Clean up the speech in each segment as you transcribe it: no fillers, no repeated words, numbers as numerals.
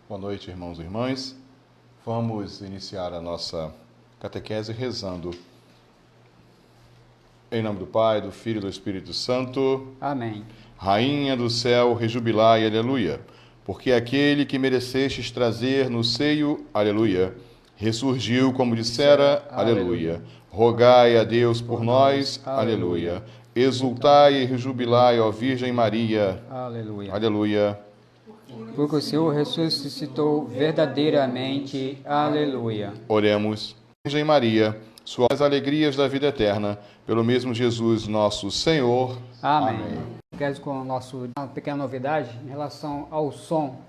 Boa noite, irmãos e irmãs. Vamos iniciar a nossa catequese rezando. Em nome do Pai, do Filho e do Espírito Santo. Amém. Rainha do céu, rejubilai, aleluia. Porque aquele que merecestes trazer no seio, aleluia, ressurgiu como dissera, aleluia. Rogai a Deus por nós, aleluia. Exultai e rejubilai, ó Virgem Maria, Aleluia. aleluia. Porque o Senhor ressuscitou verdadeiramente. Aleluia. Oremos. Virgem Maria, suas alegrias da vida eterna, pelo mesmo Jesus nosso Senhor. Amém. Quero com uma pequena novidade em relação ao som.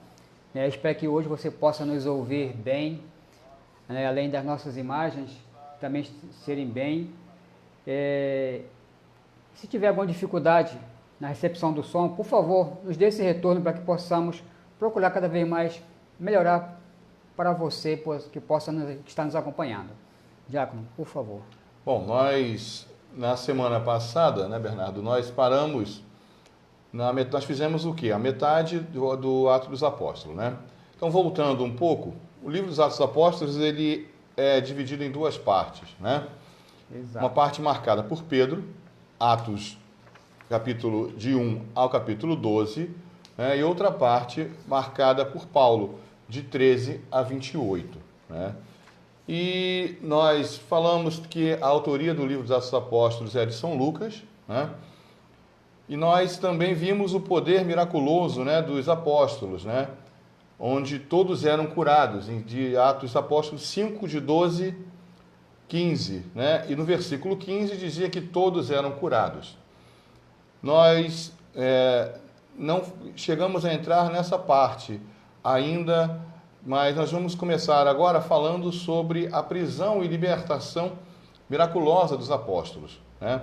Espero que hoje você possa nos ouvir bem, além das nossas imagens também serem bem. Se tiver alguma dificuldade na recepção do som, por favor, nos dê esse retorno para que possamos procurar cada vez mais melhorar para você que está nos acompanhando. Diácono, por favor. Bom, nós, na semana passada, né, Bernardo, nós paramos, nós fizemos o quê? A metade do Atos dos Apóstolos, né? Então, voltando um pouco, o livro dos Atos dos Apóstolos, ele é dividido em duas partes, né? Exato. Uma parte marcada por Pedro, Atos, capítulo de 1 ao capítulo 12, né? E outra parte marcada por Paulo, de 13 a 28, né? E nós falamos que a autoria do livro dos Atos dos Apóstolos é de São Lucas, né? E nós também vimos o poder miraculoso, né, dos apóstolos, né? Onde todos eram curados, de Atos dos Apóstolos 5, de 12, 15, né? E no versículo 15 dizia que todos eram curados. Nós não chegamos a entrar nessa parte ainda, mas nós vamos começar agora falando sobre a prisão e libertação miraculosa dos apóstolos, né?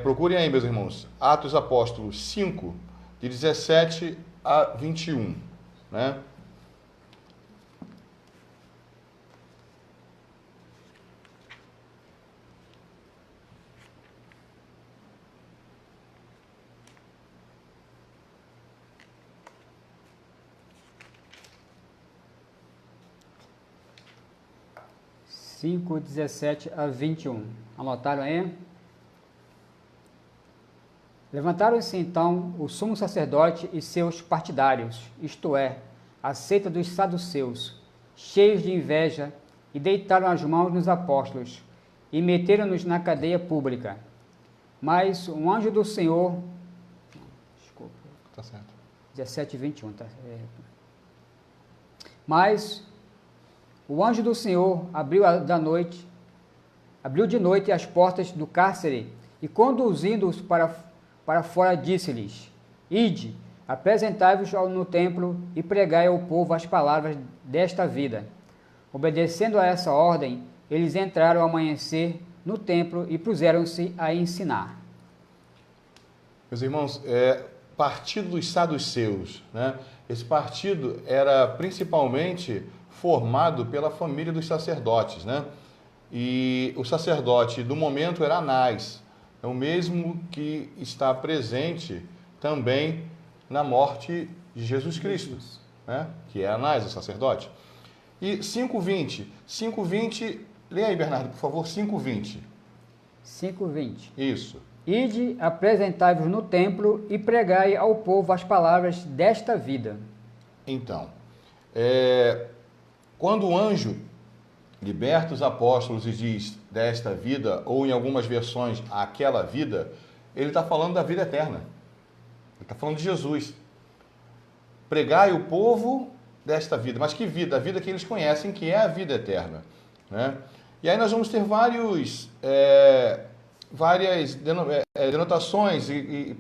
Procurem aí, meus irmãos, Atos Apóstolos 5, de 17 a 21, né? Cinco, 17 a 21. Anotaram aí? Levantaram-se então o sumo sacerdote e seus partidários, isto é, a seita dos saduceus, cheios de inveja, e deitaram as mãos nos apóstolos, e meteram-nos na cadeia pública. Mas um anjo do Senhor... Desculpa. Tá certo. 17 e 21, tá? Mas o anjo do Senhor abriu de noite as portas do cárcere, e conduzindo-os para fora, disse-lhes: Ide, apresentai-vos no templo e pregai ao povo as palavras desta vida. Obedecendo a essa ordem, eles entraram ao amanhecer no templo e puseram-se a ensinar. Meus irmãos, partido dos saduceus, né? Esse partido era principalmente formado pela família dos sacerdotes, né? E o sacerdote do momento era Anás, é o mesmo que está presente também na morte de Jesus Cristo, né? Que é Anás, o sacerdote. E 5:20, leia aí, Bernardo, por favor, 5:20. 5:20. Isso. Ide, apresentai-vos no templo e pregai ao povo as palavras desta vida. Então, quando o anjo liberta os apóstolos e diz desta vida, ou em algumas versões, aquela vida, ele está falando da vida eterna. Ele está falando de Jesus. Pregai o povo desta vida. Mas que vida? A vida que eles conhecem, que é a vida eterna, né? E aí nós vamos ter várias denotações e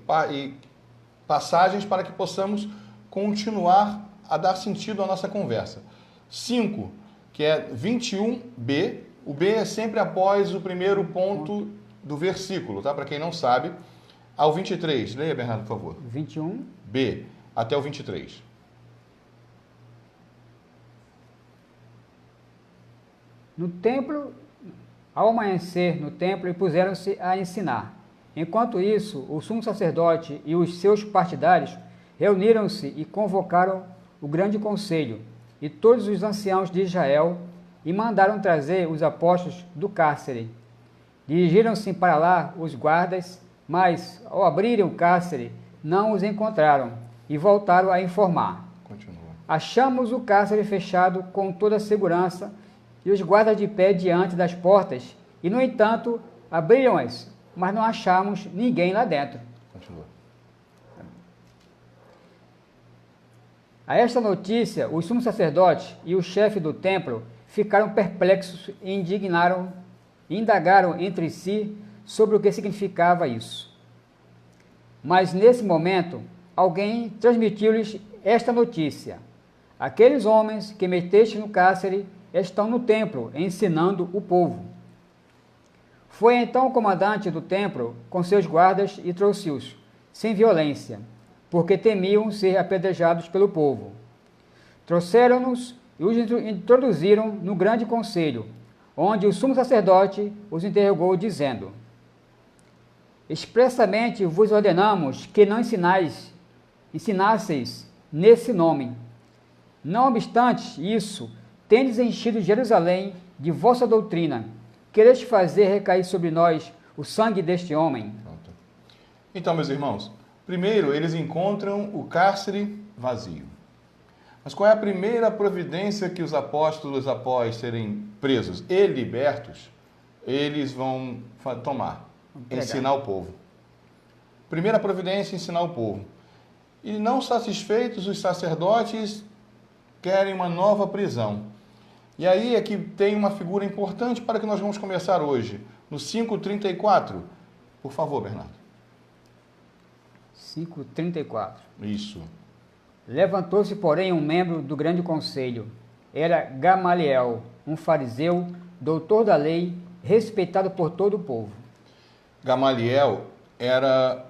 passagens para que possamos continuar a dar sentido à nossa conversa. 5, que é 21b. O B é sempre após o primeiro ponto do versículo, tá? Para quem não sabe. Ao 23. Leia, Bernardo, por favor. 21b. Até o 23. No templo, ao amanhecer no templo, e puseram-se a ensinar. Enquanto isso, o sumo sacerdote e os seus partidários reuniram-se e convocaram o grande conselho e todos os anciãos de Israel e mandaram trazer os apóstolos do cárcere. Dirigiram-se para lá os guardas, mas, ao abrirem o cárcere, não os encontraram e voltaram a informar. Continua. Achamos o cárcere fechado com toda a segurança e os guardas de pé diante das portas, e, no entanto, abriram-as, mas não achamos ninguém lá dentro. Continua. A esta notícia, os sumos sacerdotes e o chefe do templo ficaram perplexos e indagaram entre si sobre o que significava isso. Mas, nesse momento, alguém transmitiu-lhes esta notícia: aqueles homens que meteste no cárcere estão no templo, ensinando o povo. Foi então o comandante do templo com seus guardas e trouxe-os, sem violência, porque temiam ser apedrejados pelo povo. Trouxeram-nos e os introduziram no grande conselho, onde o sumo sacerdote os interrogou, dizendo: expressamente vos ordenamos que não ensinasseis nesse nome. Não obstante isso, tendes enchido Jerusalém de vossa doutrina. Quereis fazer recair sobre nós o sangue deste homem? Pronto. Então, meus irmãos, primeiro eles encontram o cárcere vazio. Mas qual é a primeira providência que os apóstolos, após serem presos e libertos, eles vão tomar? Ensinar o povo. Primeira providência, ensinar o povo. E não satisfeitos, os sacerdotes querem uma nova prisão. E aí é que tem uma figura importante para que nós vamos começar hoje. No 5:34. Por favor, Bernardo. 5:34. Isso. Levantou-se, porém, um membro do grande conselho. Era Gamaliel, um fariseu, doutor da lei, respeitado por todo o povo. Gamaliel era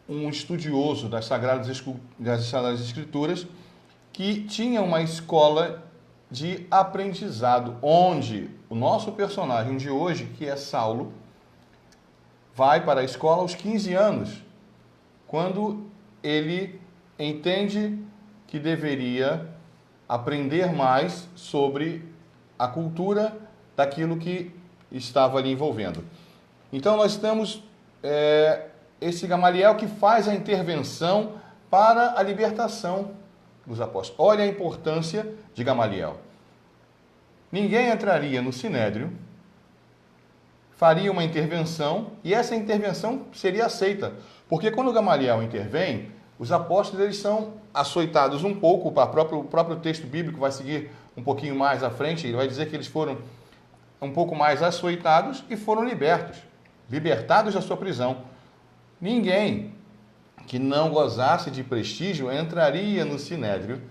um estudioso das Sagradas Escrituras que tinha uma escola de aprendizado, onde o nosso personagem de hoje, que é Saulo, vai para a escola aos 15 anos, quando ele entende que deveria aprender mais sobre a cultura daquilo que estava ali envolvendo. Então nós temos esse Gamaliel que faz a intervenção para a libertação dos apóstolos. Olha a importância de Gamaliel. Ninguém entraria no Sinédrio, faria uma intervenção e essa intervenção seria aceita. Porque quando Gamaliel intervém, os apóstolos eles são açoitados um pouco, o próprio texto bíblico vai seguir um pouquinho mais à frente, ele vai dizer que eles foram um pouco mais açoitados e foram libertados da sua prisão. Ninguém que não gozasse de prestígio entraria no Sinédrio,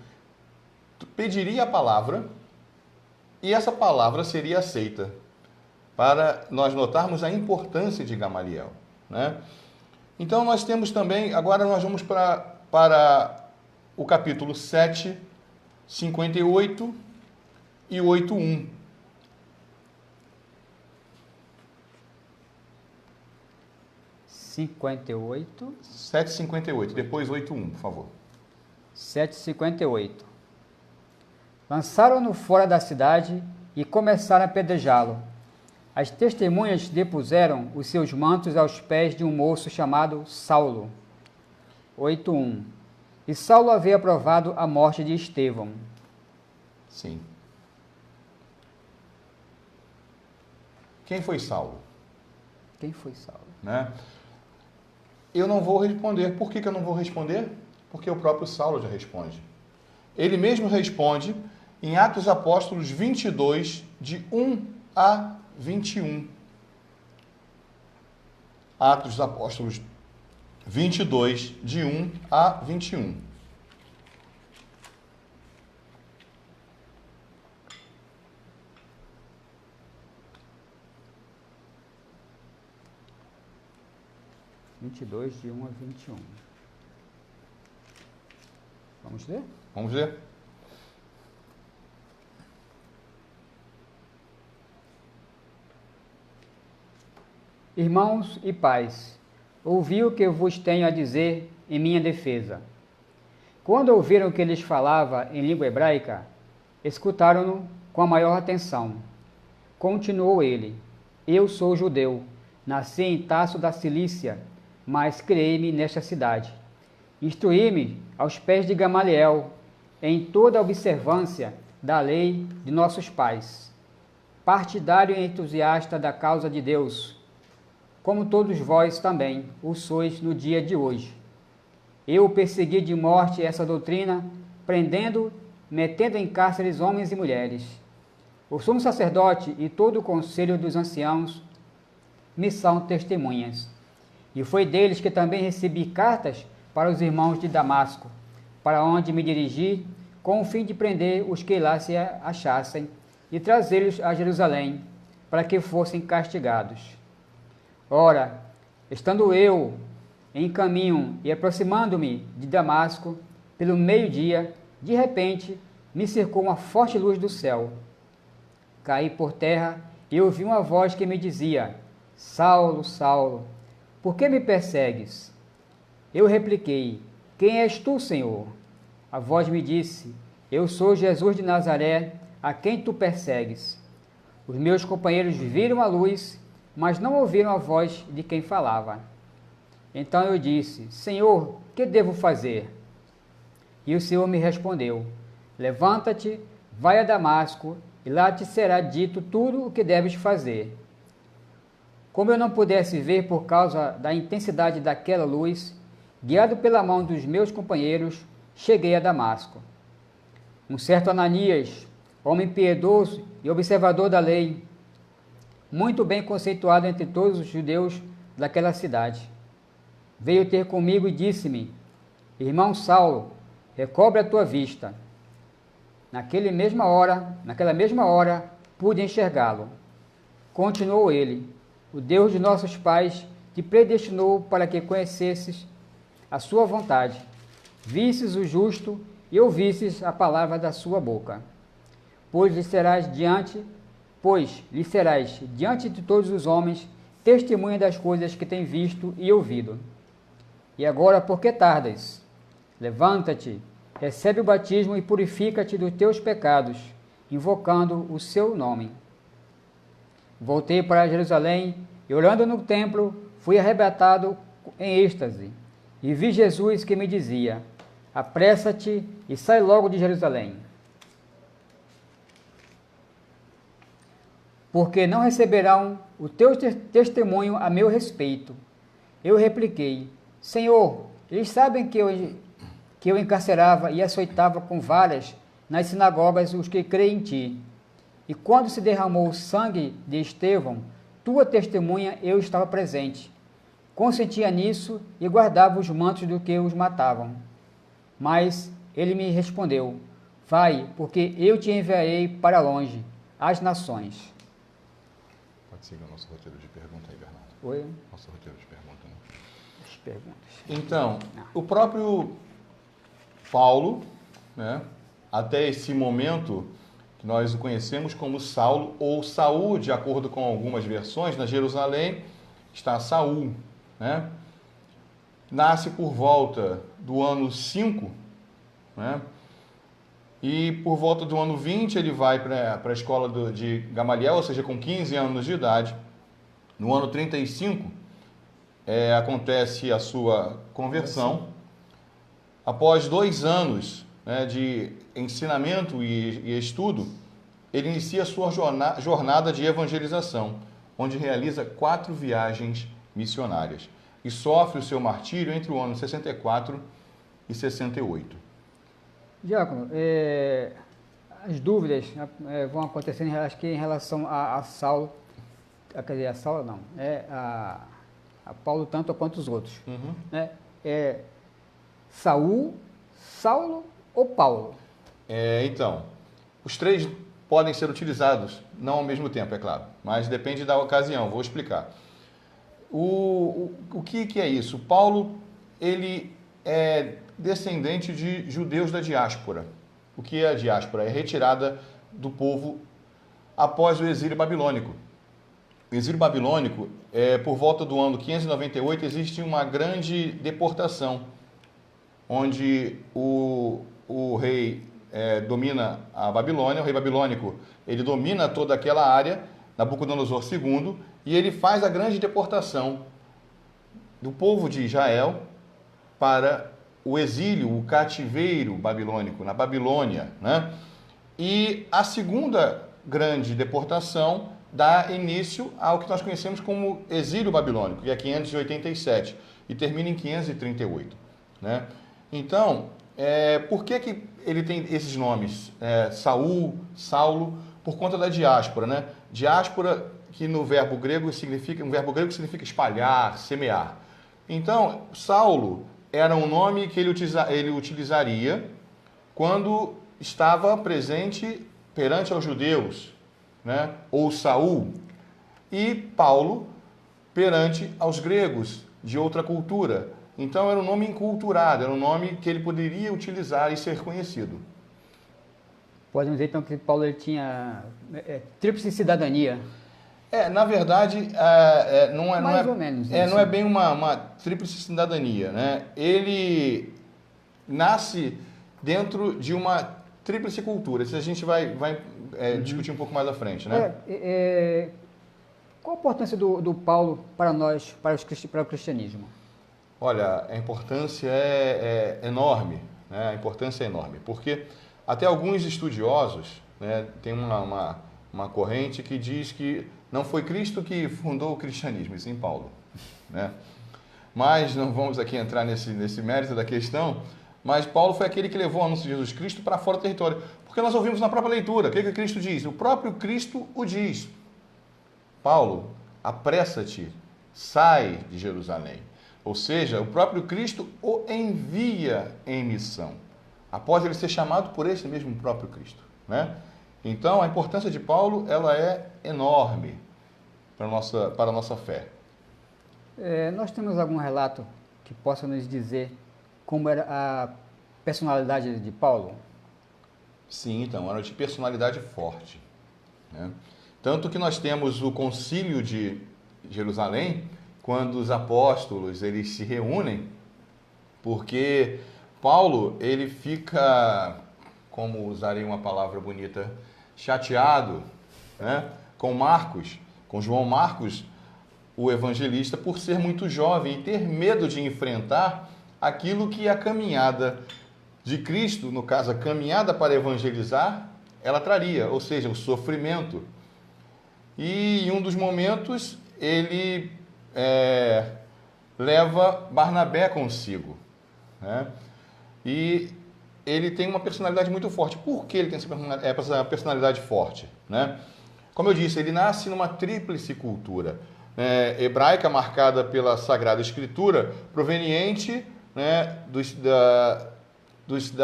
pediria a palavra e essa palavra seria aceita, para nós notarmos a importância de Gamaliel, né? Então nós temos também, agora nós vamos para o capítulo 7, 58 e 8:1. (58) 7:58, depois 8:1, por favor. 7:58. Lançaram-no fora da cidade e começaram a apedrejá-lo. As testemunhas depuseram os seus mantos aos pés de um moço chamado Saulo. 8:1. E Saulo havia aprovado a morte de Estevão. Sim. Quem foi Saulo? Quem foi Saulo? Né? Eu não vou responder. Por que eu não vou responder? Porque o próprio Saulo já responde. Ele mesmo responde em Atos Apóstolos 22, de 1 a 21. Atos Apóstolos 22, de 1 a 21. De 1 a 21. Vamos ler? Vamos ver? Irmãos e pais, ouvi o que vos tenho a dizer em minha defesa. Quando ouviram que lhes falava em língua hebraica, escutaram-no com a maior atenção. Continuou ele: Eu sou judeu, nasci em Tarso da Cilícia, mas criei-me nesta cidade. Instruí-me aos pés de Gamaliel, em toda a observância da lei de nossos pais. Partidário e entusiasta da causa de Deus, como todos vós também o sois no dia de hoje. Eu persegui de morte essa doutrina, prendendo, metendo em cárceres homens e mulheres. O sumo sacerdote e todo o conselho dos anciãos me são testemunhas. E foi deles que também recebi cartas para os irmãos de Damasco, para onde me dirigi, com o fim de prender os que lá se achassem e trazê-los a Jerusalém, para que fossem castigados. Ora, estando eu em caminho e aproximando-me de Damasco, pelo meio-dia, de repente, me cercou uma forte luz do céu. Caí por terra e ouvi uma voz que me dizia: Saulo, Saulo, por que me persegues? Eu repliquei: Quem és tu, Senhor? A voz me disse: Eu sou Jesus de Nazaré, a quem tu persegues. Os meus companheiros viram a luz, mas não ouviram a voz de quem falava. Então eu disse: Senhor, que devo fazer? E o Senhor me respondeu: Levanta-te, vai a Damasco, e lá te será dito tudo o que deves fazer. Como eu não pudesse ver por causa da intensidade daquela luz, guiado pela mão dos meus companheiros, cheguei a Damasco. Um certo Ananias, homem piedoso e observador da lei, muito bem conceituado entre todos os judeus daquela cidade, veio ter comigo e disse-me: Irmão Saulo, recobre a tua vista. Naquela mesma hora, pude enxergá-lo. Continuou ele: O Deus de nossos pais te predestinou para que conhecesses a sua vontade, visses o justo e ouvisses a palavra da sua boca. Pois lhe serás diante de todos os homens testemunha das coisas que tem visto e ouvido. E agora, por que tardas? Levanta-te, recebe o batismo e purifica-te dos teus pecados, invocando o seu nome. Voltei para Jerusalém e, orando no templo, fui arrebatado em êxtase, e vi Jesus que me dizia: Apressa-te e sai logo de Jerusalém, porque não receberão o teu testemunho a meu respeito. Eu repliquei: Senhor, eles sabem que eu encarcerava e açoitava com varas nas sinagogas os que creem em ti. E quando se derramou o sangue de Estevão, tua testemunha, eu estava presente. Consentia nisso e guardava os mantos do que os matavam. Mas ele me respondeu: Vai, porque eu te enviarei para longe, às nações. Pode seguir o nosso roteiro de pergunta aí, Bernardo. Oi? Nosso roteiro de pergunta, né? As perguntas. Então, o próprio Paulo, né, até esse momento, que nós o conhecemos como Saulo ou Saul, de acordo com algumas versões, na Jerusalém está Saul, né? Nasce por volta do ano 5, né? E por volta do ano 20 ele vai para a escola de Gamaliel, ou seja, com 15 anos de idade. No ano 35 acontece a sua conversão. Após 2 anos, né, de ensinamento e estudo, ele inicia a sua jornada de evangelização, onde realiza 4 viagens missionárias e sofre o seu martírio entre o ano 64 e 68. Diácono, as dúvidas vão acontecendo, acho que em relação a Saulo, quer dizer, a Saulo não, a Paulo tanto quanto os outros. Uhum. Né? Saul, Saulo ou Paulo? Então, os 3 podem ser utilizados, não ao mesmo tempo, é claro, mas depende da ocasião, vou explicar. O que é isso? Paulo, ele é descendente de judeus da diáspora. O que é a diáspora? É retirada do povo após o exílio babilônico. O exílio babilônico, por volta do ano 598, existe uma grande deportação onde o rei domina a Babilônia, o rei babilônico, ele domina toda aquela área, Nabucodonosor II, e ele faz a grande deportação do povo de Israel para o exílio, o cativeiro babilônico, na Babilônia, né? E a segunda grande deportação dá início ao que nós conhecemos como exílio babilônico, que é 587, e termina em 538, né? Então, por que ele tem esses nomes? Saul, Saulo, por conta da diáspora, né? Diáspora, que no verbo grego significa espalhar, semear. Então, Saulo era um nome que ele utilizaria quando estava presente perante aos judeus, né? Ou Saul, e Paulo perante aos gregos de outra cultura. Então era um nome enculturado, era um nome que ele poderia utilizar e ser conhecido. Podemos dizer então que Paulo ele tinha tríplice cidadania. Na verdade, Mais ou menos não é bem uma tríplice cidadania, né? Ele nasce dentro de uma tríplice cultura. Isso a gente vai discutir um pouco mais à frente, né? Qual a importância do Paulo para nós, para o cristianismo? Olha, a importância é enorme, né? A importância é enorme, porque até alguns estudiosos, né, tem uma corrente que diz que não foi Cristo que fundou o cristianismo, e sim Paulo, né? Mas não vamos aqui entrar nesse mérito da questão, mas Paulo foi aquele que levou o anúncio de Jesus Cristo para fora do território, porque nós ouvimos na própria leitura, o que Cristo diz? O próprio Cristo o diz. Paulo, apressa-te, sai de Jerusalém. Ou seja, o próprio Cristo o envia em missão, após ele ser chamado por esse mesmo próprio Cristo, né? Então, a importância de Paulo, ela é enorme para a nossa fé. Nós temos algum relato que possa nos dizer como era a personalidade de Paulo? Sim, então, era de personalidade forte, né? Tanto que nós temos o concílio de Jerusalém, quando os apóstolos eles se reúnem, porque Paulo ele fica, como usarei uma palavra bonita, chateado, né, com João Marcos, o evangelista, por ser muito jovem e ter medo de enfrentar aquilo que a caminhada de Cristo, no caso a caminhada para evangelizar, ela traria, ou seja, o sofrimento. E em um dos momentos ele leva Barnabé consigo, né? E ele tem uma personalidade muito forte. Por que ele tem essa personalidade forte, né? Como eu disse, ele nasce numa tríplice cultura, hebraica, marcada pela Sagrada Escritura, proveniente, né,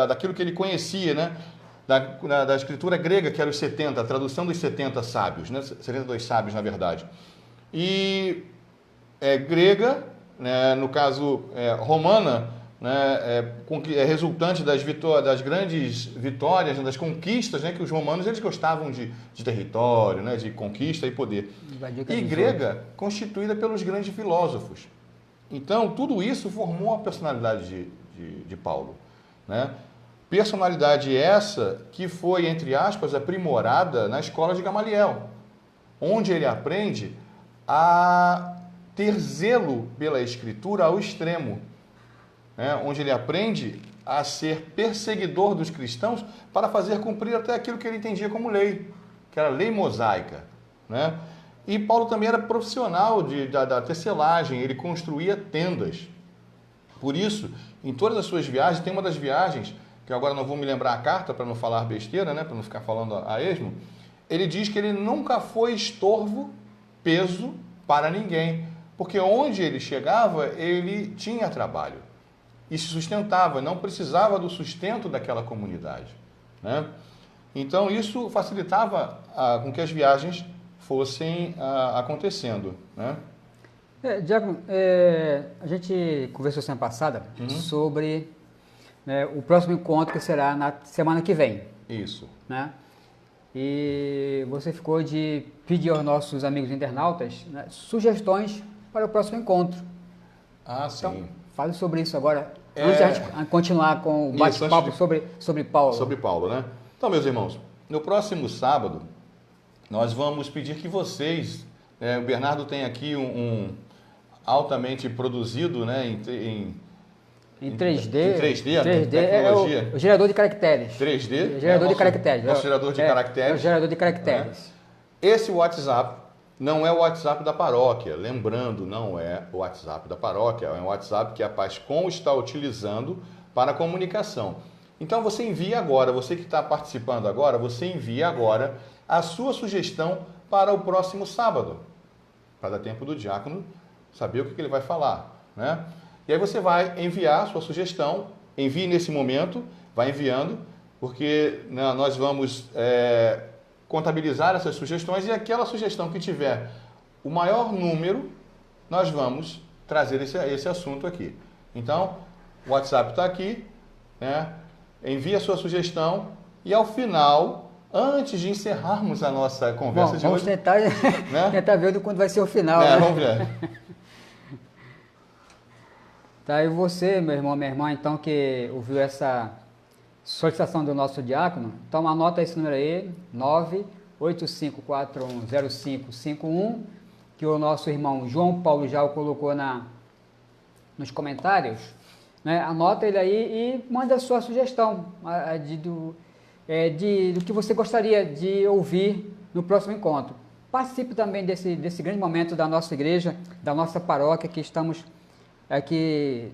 daquilo que ele conhecia, né, da escritura grega, que era os 70, a tradução dos 70 sábios, né, 72 sábios, na verdade. E grega, né, no caso romana, né, resultante das grandes vitórias, né, das conquistas, né, que os romanos eles gostavam de território, né, de conquista e poder. E grega, constituída pelos grandes filósofos. Então, tudo isso formou a personalidade de Paulo, né? Personalidade essa que foi, entre aspas, aprimorada na escola de Gamaliel, onde ele aprende a ter zelo pela Escritura ao extremo, né? Onde ele aprende a ser perseguidor dos cristãos para fazer cumprir até aquilo que ele entendia como lei, que era a lei mosaica, né? E Paulo também era profissional da tecelagem, ele construía tendas. Por isso, em todas as suas viagens, tem uma das viagens, que agora não vou me lembrar a carta para não falar besteira, né? Para não ficar falando a esmo, ele diz que ele nunca foi estorvo, peso para ninguém, porque onde ele chegava, ele tinha trabalho e se sustentava, não precisava do sustento daquela comunidade, né? Então isso facilitava com que as viagens fossem acontecendo, né? Diácono, a gente conversou semana passada sobre o próximo encontro, que será na semana que vem. Isso. Né? E você ficou de pedir aos nossos amigos internautas, né, sugestões para o próximo encontro. Ah, sim. Então, fale sobre isso agora. Antes de a gente continuar com o bate-papo sobre Paulo. Sobre Paulo, né? Então, meus irmãos, no próximo sábado, nós vamos pedir que vocês... o Bernardo tem aqui um altamente produzido, né, em 3D. Em 3D, 3D tecnologia. o gerador de caracteres. 3D? Gerador de caracteres. Nosso gerador de caracteres. É o gerador de caracteres. Esse WhatsApp não é o WhatsApp da paróquia. Lembrando, não é o WhatsApp da paróquia. É um WhatsApp que a Pascom está utilizando para comunicação. Então você envia agora, você que está participando agora, você envia agora a sua sugestão para o próximo sábado. Para dar tempo do diácono saber o que ele vai falar, né? E aí você vai enviar a sua sugestão, envie nesse momento, vai enviando, porque nós vamos contabilizar essas sugestões e aquela sugestão que tiver o maior número, nós vamos trazer esse assunto aqui. Então, o WhatsApp está aqui, né? Envie a sua sugestão e ao final, antes de encerrarmos a nossa conversa de hoje... Vamos tentar ver quando vai ser o final. Né? Né? Vamos ver. Tá, e você, meu irmão, minha irmã, então, que ouviu essa solicitação do nosso diácono, então anota esse número aí, 985410551, que o nosso irmão João Paulo já o colocou nos comentários, né? Anota ele aí e manda a sua sugestão do que você gostaria de ouvir no próximo encontro. Participe também desse grande momento da nossa igreja, da nossa paróquia, que estamos aqui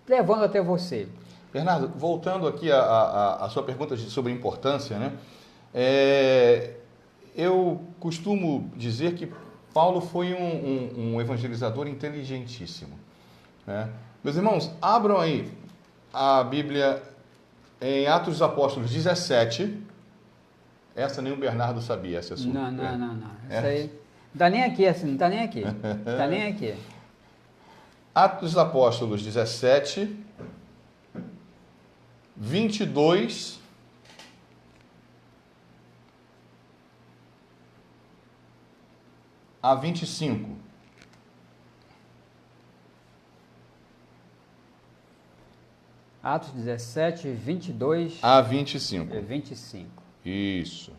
levando até você. Bernardo, voltando aqui a sua pergunta sobre importância, né? Eu costumo dizer que Paulo foi um evangelizador inteligentíssimo, né? Meus irmãos, abram aí a Bíblia em Atos dos Apóstolos 17. Essa nem o Bernardo sabia, essa é sua. Não. Isso aí não está nem aqui, assim, não está nem aqui. Está nem aqui. Atos dos Apóstolos 17, 22 a 25. Atos 17, 22 a 25. 25. Isso.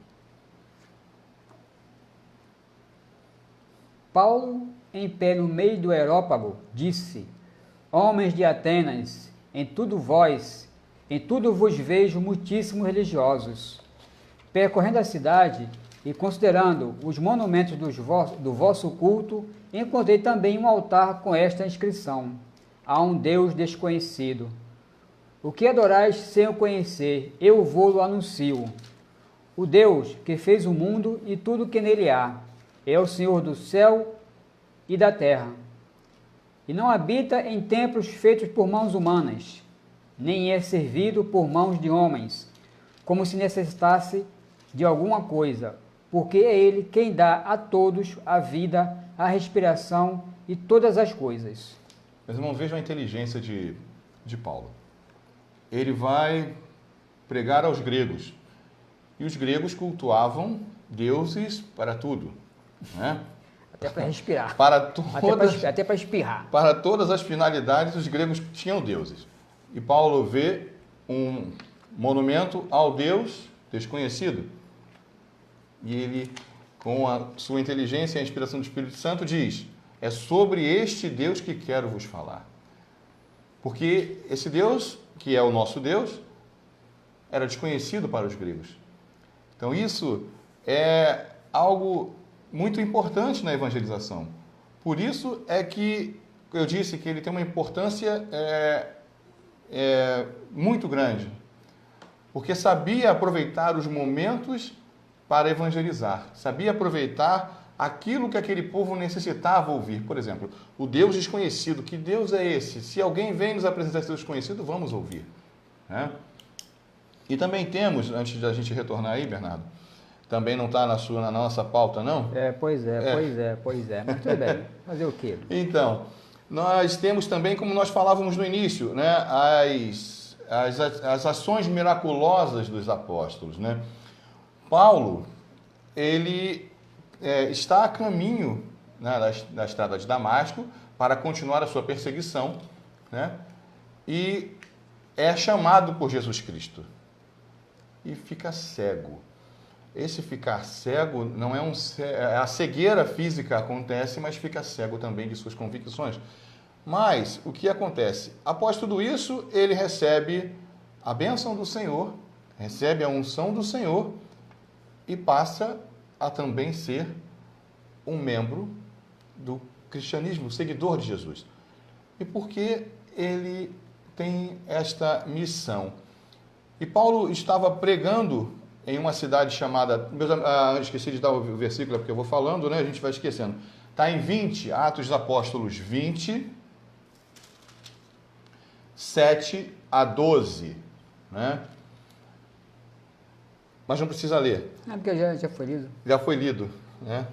Paulo, em pé no meio do Areópago, disse: Homens de Atenas, em tudo vos vejo muitíssimos religiosos. Percorrendo a cidade e considerando os monumentos do vosso culto, encontrei também um altar com esta inscrição: a um Deus desconhecido. O que adorais sem o conhecer, eu vou-lo anuncio. O Deus que fez o mundo e tudo que nele há, é o Senhor do céu e da terra. E não habita em templos feitos por mãos humanas, nem é servido por mãos de homens, como se necessitasse de alguma coisa, porque é Ele quem dá a todos a vida, a respiração e todas as coisas. Meus irmãos, vejam a inteligência de Paulo. Ele vai pregar aos gregos, e os gregos cultuavam deuses para tudo, né? Até para respirar. Até para espirrar. Para todas as finalidades, os gregos tinham deuses. E Paulo vê um monumento ao Deus desconhecido. E ele, com a sua inteligência e a inspiração do Espírito Santo, diz: é sobre este Deus que quero vos falar. Porque esse Deus, que é o nosso Deus, era desconhecido para os gregos. Então isso é algo muito importante na evangelização. Por isso é que eu disse que ele tem uma importância muito grande. Porque sabia aproveitar os momentos para evangelizar. Sabia aproveitar aquilo que aquele povo necessitava ouvir. Por exemplo, o Deus desconhecido. Que Deus é esse? Se alguém vem nos apresentar esse Deus desconhecido, vamos ouvir, né? E também temos, antes da gente retornar aí, Bernardo, também não está na nossa pauta, não? Pois é. Mas tudo bem. Fazer o quê? Então, nós temos também, como nós falávamos no início, né, as ações miraculosas dos apóstolos, né? Paulo, ele está a caminho, né, da estrada de Damasco para continuar a sua perseguição, né? e é chamado por Jesus Cristo e fica cego. Esse ficar cego não é a cegueira física acontece, mas fica cego também de suas convicções. Mas o que acontece? Após tudo isso, ele recebe a bênção do Senhor, recebe a unção do Senhor e passa a também ser um membro do cristianismo, seguidor de Jesus. E por que ele tem esta missão? E Paulo estava pregando em uma cidade chamada... esqueci de dar o versículo, porque eu vou falando, né? A gente vai esquecendo. Está em 20, Atos dos Apóstolos 20, 7 a 12, né? Mas não precisa ler. Porque já foi lido. Já foi lido, né?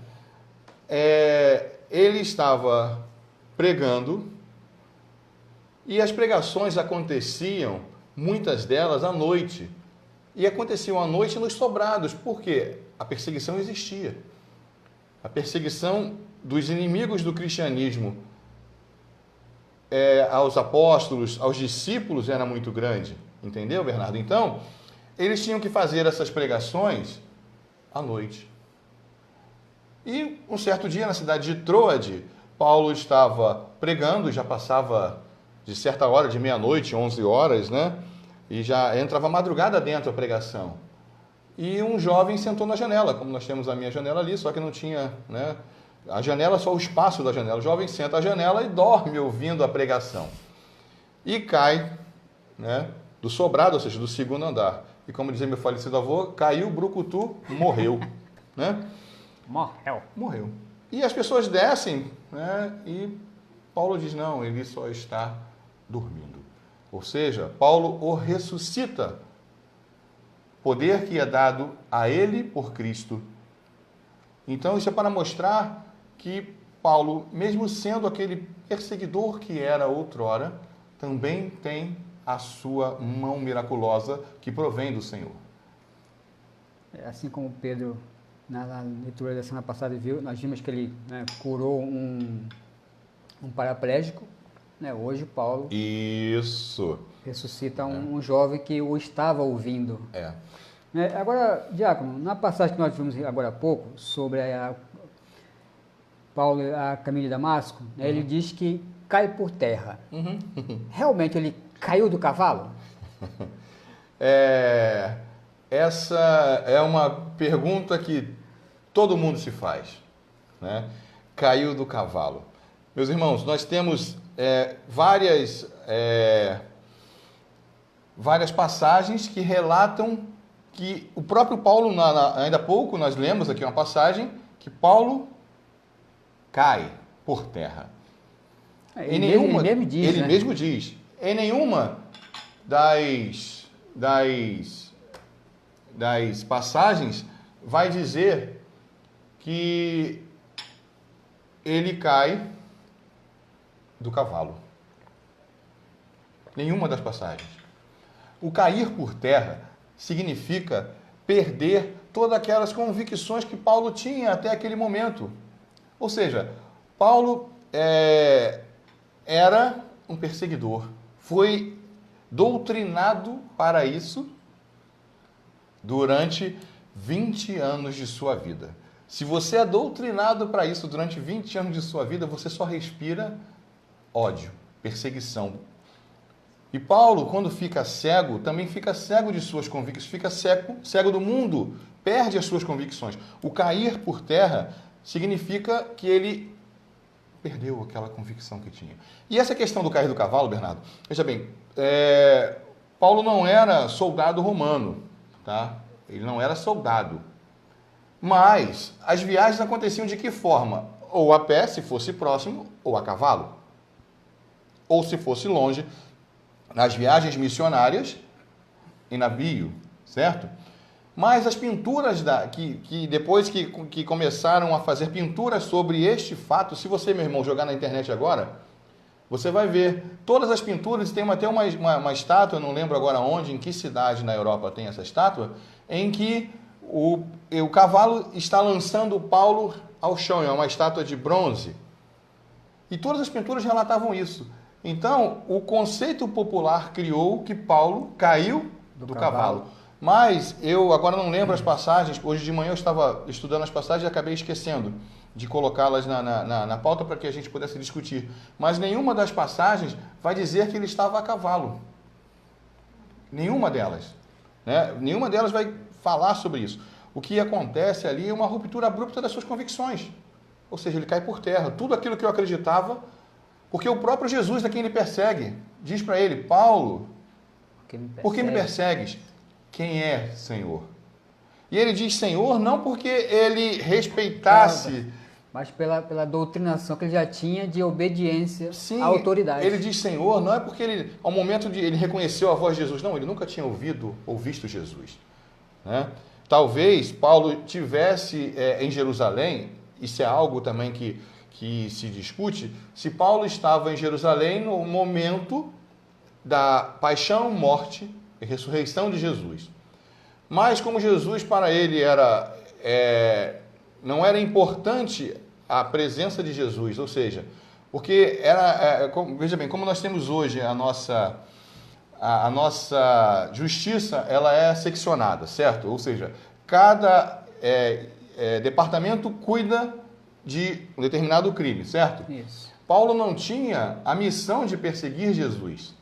Ele estava pregando e as pregações aconteciam, muitas delas, à noite. E aconteciam à noite nos sobrados, porque a perseguição existia. A perseguição dos inimigos do cristianismo aos apóstolos, aos discípulos era muito grande. Entendeu, Bernardo? Então, eles tinham que fazer essas pregações à noite. E um certo dia, na cidade de Troade, Paulo estava pregando, já passava de certa hora, de meia-noite, 11 horas, né? E já entrava madrugada dentro a pregação. E um jovem sentou na janela, como nós temos a minha janela ali, só que não tinha, né? A janela, só o espaço da janela. O jovem senta à janela e dorme ouvindo a pregação. E cai, né? Do sobrado, ou seja, do segundo andar. E como dizia meu falecido avô, caiu, brucutu, morreu, né? Morreu. E as pessoas descem, né? E Paulo diz, não, ele só está dormindo. Ou seja, Paulo o ressuscita. Poder que é dado a ele por Cristo. Então, isso é para mostrar que Paulo, mesmo sendo aquele perseguidor que era outrora, também tem a sua mão miraculosa que provém do Senhor. Assim como Pedro, na leitura da semana passada, viu, nós vimos que ele, né, curou um paraplégico. Né? Hoje, Paulo ressuscita um jovem que o estava ouvindo. Agora, Diácono, na passagem que nós vimos agora há pouco, sobre Paulo a caminho de Damasco, né, ele diz que cai por terra. Realmente ele caiu do cavalo? Essa é uma pergunta que todo mundo se faz, né? Caiu do cavalo. Meus irmãos, nós temos várias passagens que relatam que o próprio Paulo, ainda há pouco, nós lemos aqui uma passagem que Paulo cai por terra. Ele mesmo diz. Em nenhuma das passagens vai dizer que ele cai do cavalo. Nenhuma das passagens. O cair por terra significa perder todas aquelas convicções que Paulo tinha até aquele momento. Ou seja, Paulo era um perseguidor, foi doutrinado para isso durante 20 anos de sua vida. Se você é doutrinado para isso durante 20 anos de sua vida, você só respira ódio, perseguição. E Paulo, quando fica cego, também fica cego de suas convicções, fica cego do mundo, perde as suas convicções. O cair por terra significa que ele perdeu aquela convicção que tinha. E essa questão do cair do cavalo, Bernardo, veja bem, Paulo não era soldado romano, tá? Ele não era soldado. Mas as viagens aconteciam de que forma? Ou a pé, se fosse próximo, ou a cavalo. Ou se fosse longe, nas viagens missionárias, em navio, certo? Mas as pinturas que depois que começaram a fazer pinturas sobre este fato, se você, meu irmão, jogar na internet agora, você vai ver todas as pinturas, tem até uma estátua, eu não lembro agora onde, em que cidade na Europa tem essa estátua, em que o cavalo está lançando Paulo ao chão, é uma estátua de bronze. E todas as pinturas relatavam isso. Então, o conceito popular criou que Paulo caiu do cavalo. Mas eu agora não lembro as passagens. Hoje de manhã eu estava estudando as passagens e acabei esquecendo de colocá-las na pauta para que a gente pudesse discutir. Mas nenhuma das passagens vai dizer que ele estava a cavalo. Nenhuma delas. Né? Nenhuma delas vai falar sobre isso. O que acontece ali é uma ruptura abrupta das suas convicções. Ou seja, ele cai por terra. Tudo aquilo que eu acreditava, porque o próprio Jesus, a quem ele persegue, diz para ele: Paulo, por que me persegues? Quem é Senhor? E ele diz Senhor não porque ele respeitasse... Mas pela doutrinação que ele já tinha de obediência Sim, à autoridade. Ele diz Senhor não é porque ele, ao momento de ele reconheceu a voz de Jesus. Não, ele nunca tinha ouvido ou visto Jesus. Né? Talvez Paulo tivesse em Jerusalém, isso é algo também que se discute, se Paulo estava em Jerusalém no momento da paixão, morte e ressurreição de Jesus. Mas como Jesus para ele não era importante a presença de Jesus, ou seja, porque veja bem, como nós temos hoje a nossa justiça, ela é seccionada, certo? Ou seja, cada departamento cuida de um determinado crime, certo? Isso. Paulo não tinha a missão de perseguir Jesus.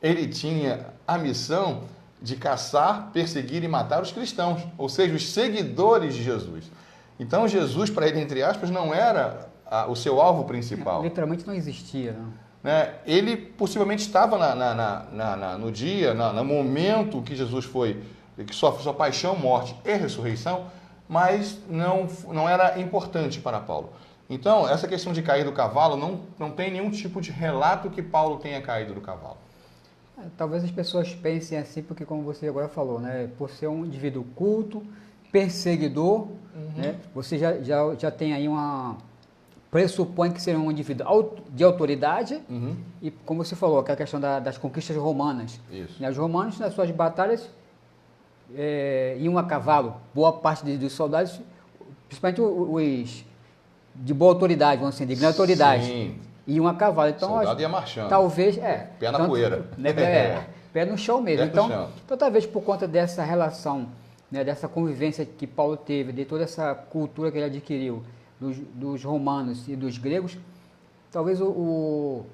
Ele tinha a missão de caçar, perseguir e matar os cristãos, ou seja, os seguidores de Jesus. Então, Jesus, para ele, entre aspas, não era o seu alvo principal. Literalmente não existia, não. Né? Ele possivelmente estava no dia, no momento que Jesus foi, que sua paixão, morte e ressurreição, mas não era importante para Paulo. Então, essa questão de cair do cavalo, não tem nenhum tipo de relato que Paulo tenha caído do cavalo. Talvez as pessoas pensem assim, porque como você agora falou, né, por ser um indivíduo culto, perseguidor, né, você já tem aí pressupõe que seria um indivíduo de autoridade, e como você falou, aquela questão das conquistas romanas. Isso. Os romanos, nas suas batalhas, iam a cavalo. Boa parte dos soldados, principalmente os de boa autoridade, vamos dizer, de grande autoridade, Sim. iam a cavalo. Então, soldado ia marchando. Talvez, pé na poeira. Né, pé no chão mesmo. Pé no chão. Então, talvez por conta dessa relação, né, dessa convivência que Paulo teve, de toda essa cultura que ele adquiriu, dos romanos e dos gregos, talvez o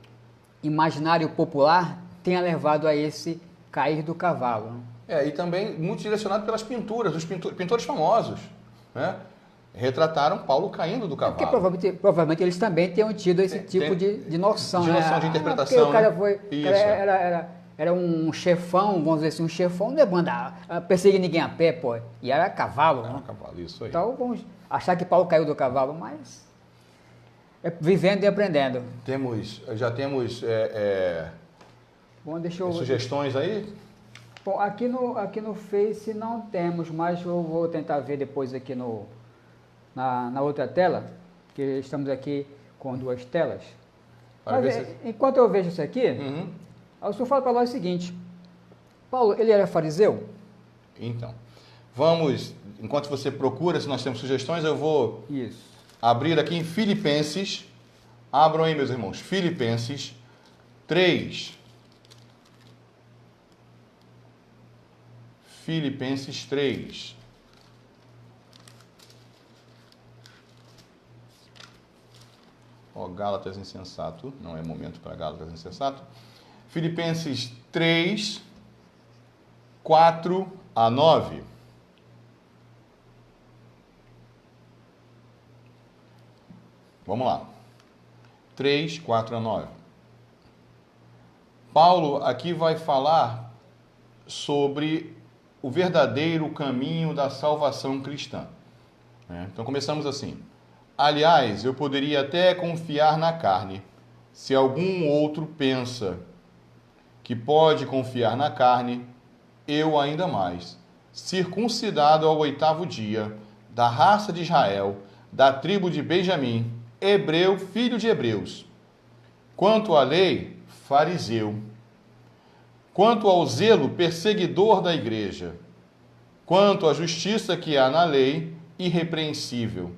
imaginário popular tenha levado a esse cair do cavalo. E também muito direcionado pelas pinturas, dos pintores famosos, né? Retrataram Paulo caindo do cavalo. Porque provavelmente eles também tenham tido esse tipo de noção. De noção, de interpretação. Porque o cara Né? era um chefão, vamos dizer assim, um chefão não ia mandar perseguir ninguém a pé, pô. E era cavalo, né? Cavalo, isso aí. Então vamos achar que Paulo caiu do cavalo, mas vivendo e aprendendo. Já temos Bom, deixa eu... sugestões aí? Bom, aqui no Face não temos, mas eu vou tentar ver depois aqui na outra tela, que estamos aqui com duas telas. Mas, enquanto eu vejo isso aqui, o senhor fala para nós o seguinte: Paulo, ele era fariseu? Então, vamos, enquanto você procura, se nós temos sugestões, eu vou Isso. abrir aqui em Filipenses. Abram aí, meus irmãos, Filipenses 3. Filipenses 3. Gálatas insensato, não é momento para Gálatas insensato. Filipenses 3, 4 a 9. Vamos lá. 3, 4 a 9. Paulo aqui vai falar sobre o verdadeiro caminho da salvação cristã. Então começamos assim. Aliás, eu poderia até confiar na carne, se algum outro pensa que pode confiar na carne, eu ainda mais. Circuncidado ao 8º dia, da raça de Israel, da tribo de Benjamim, hebreu, filho de hebreus. Quanto à lei, fariseu. Quanto ao zelo, perseguidor da igreja. Quanto à justiça que há na lei, irrepreensível.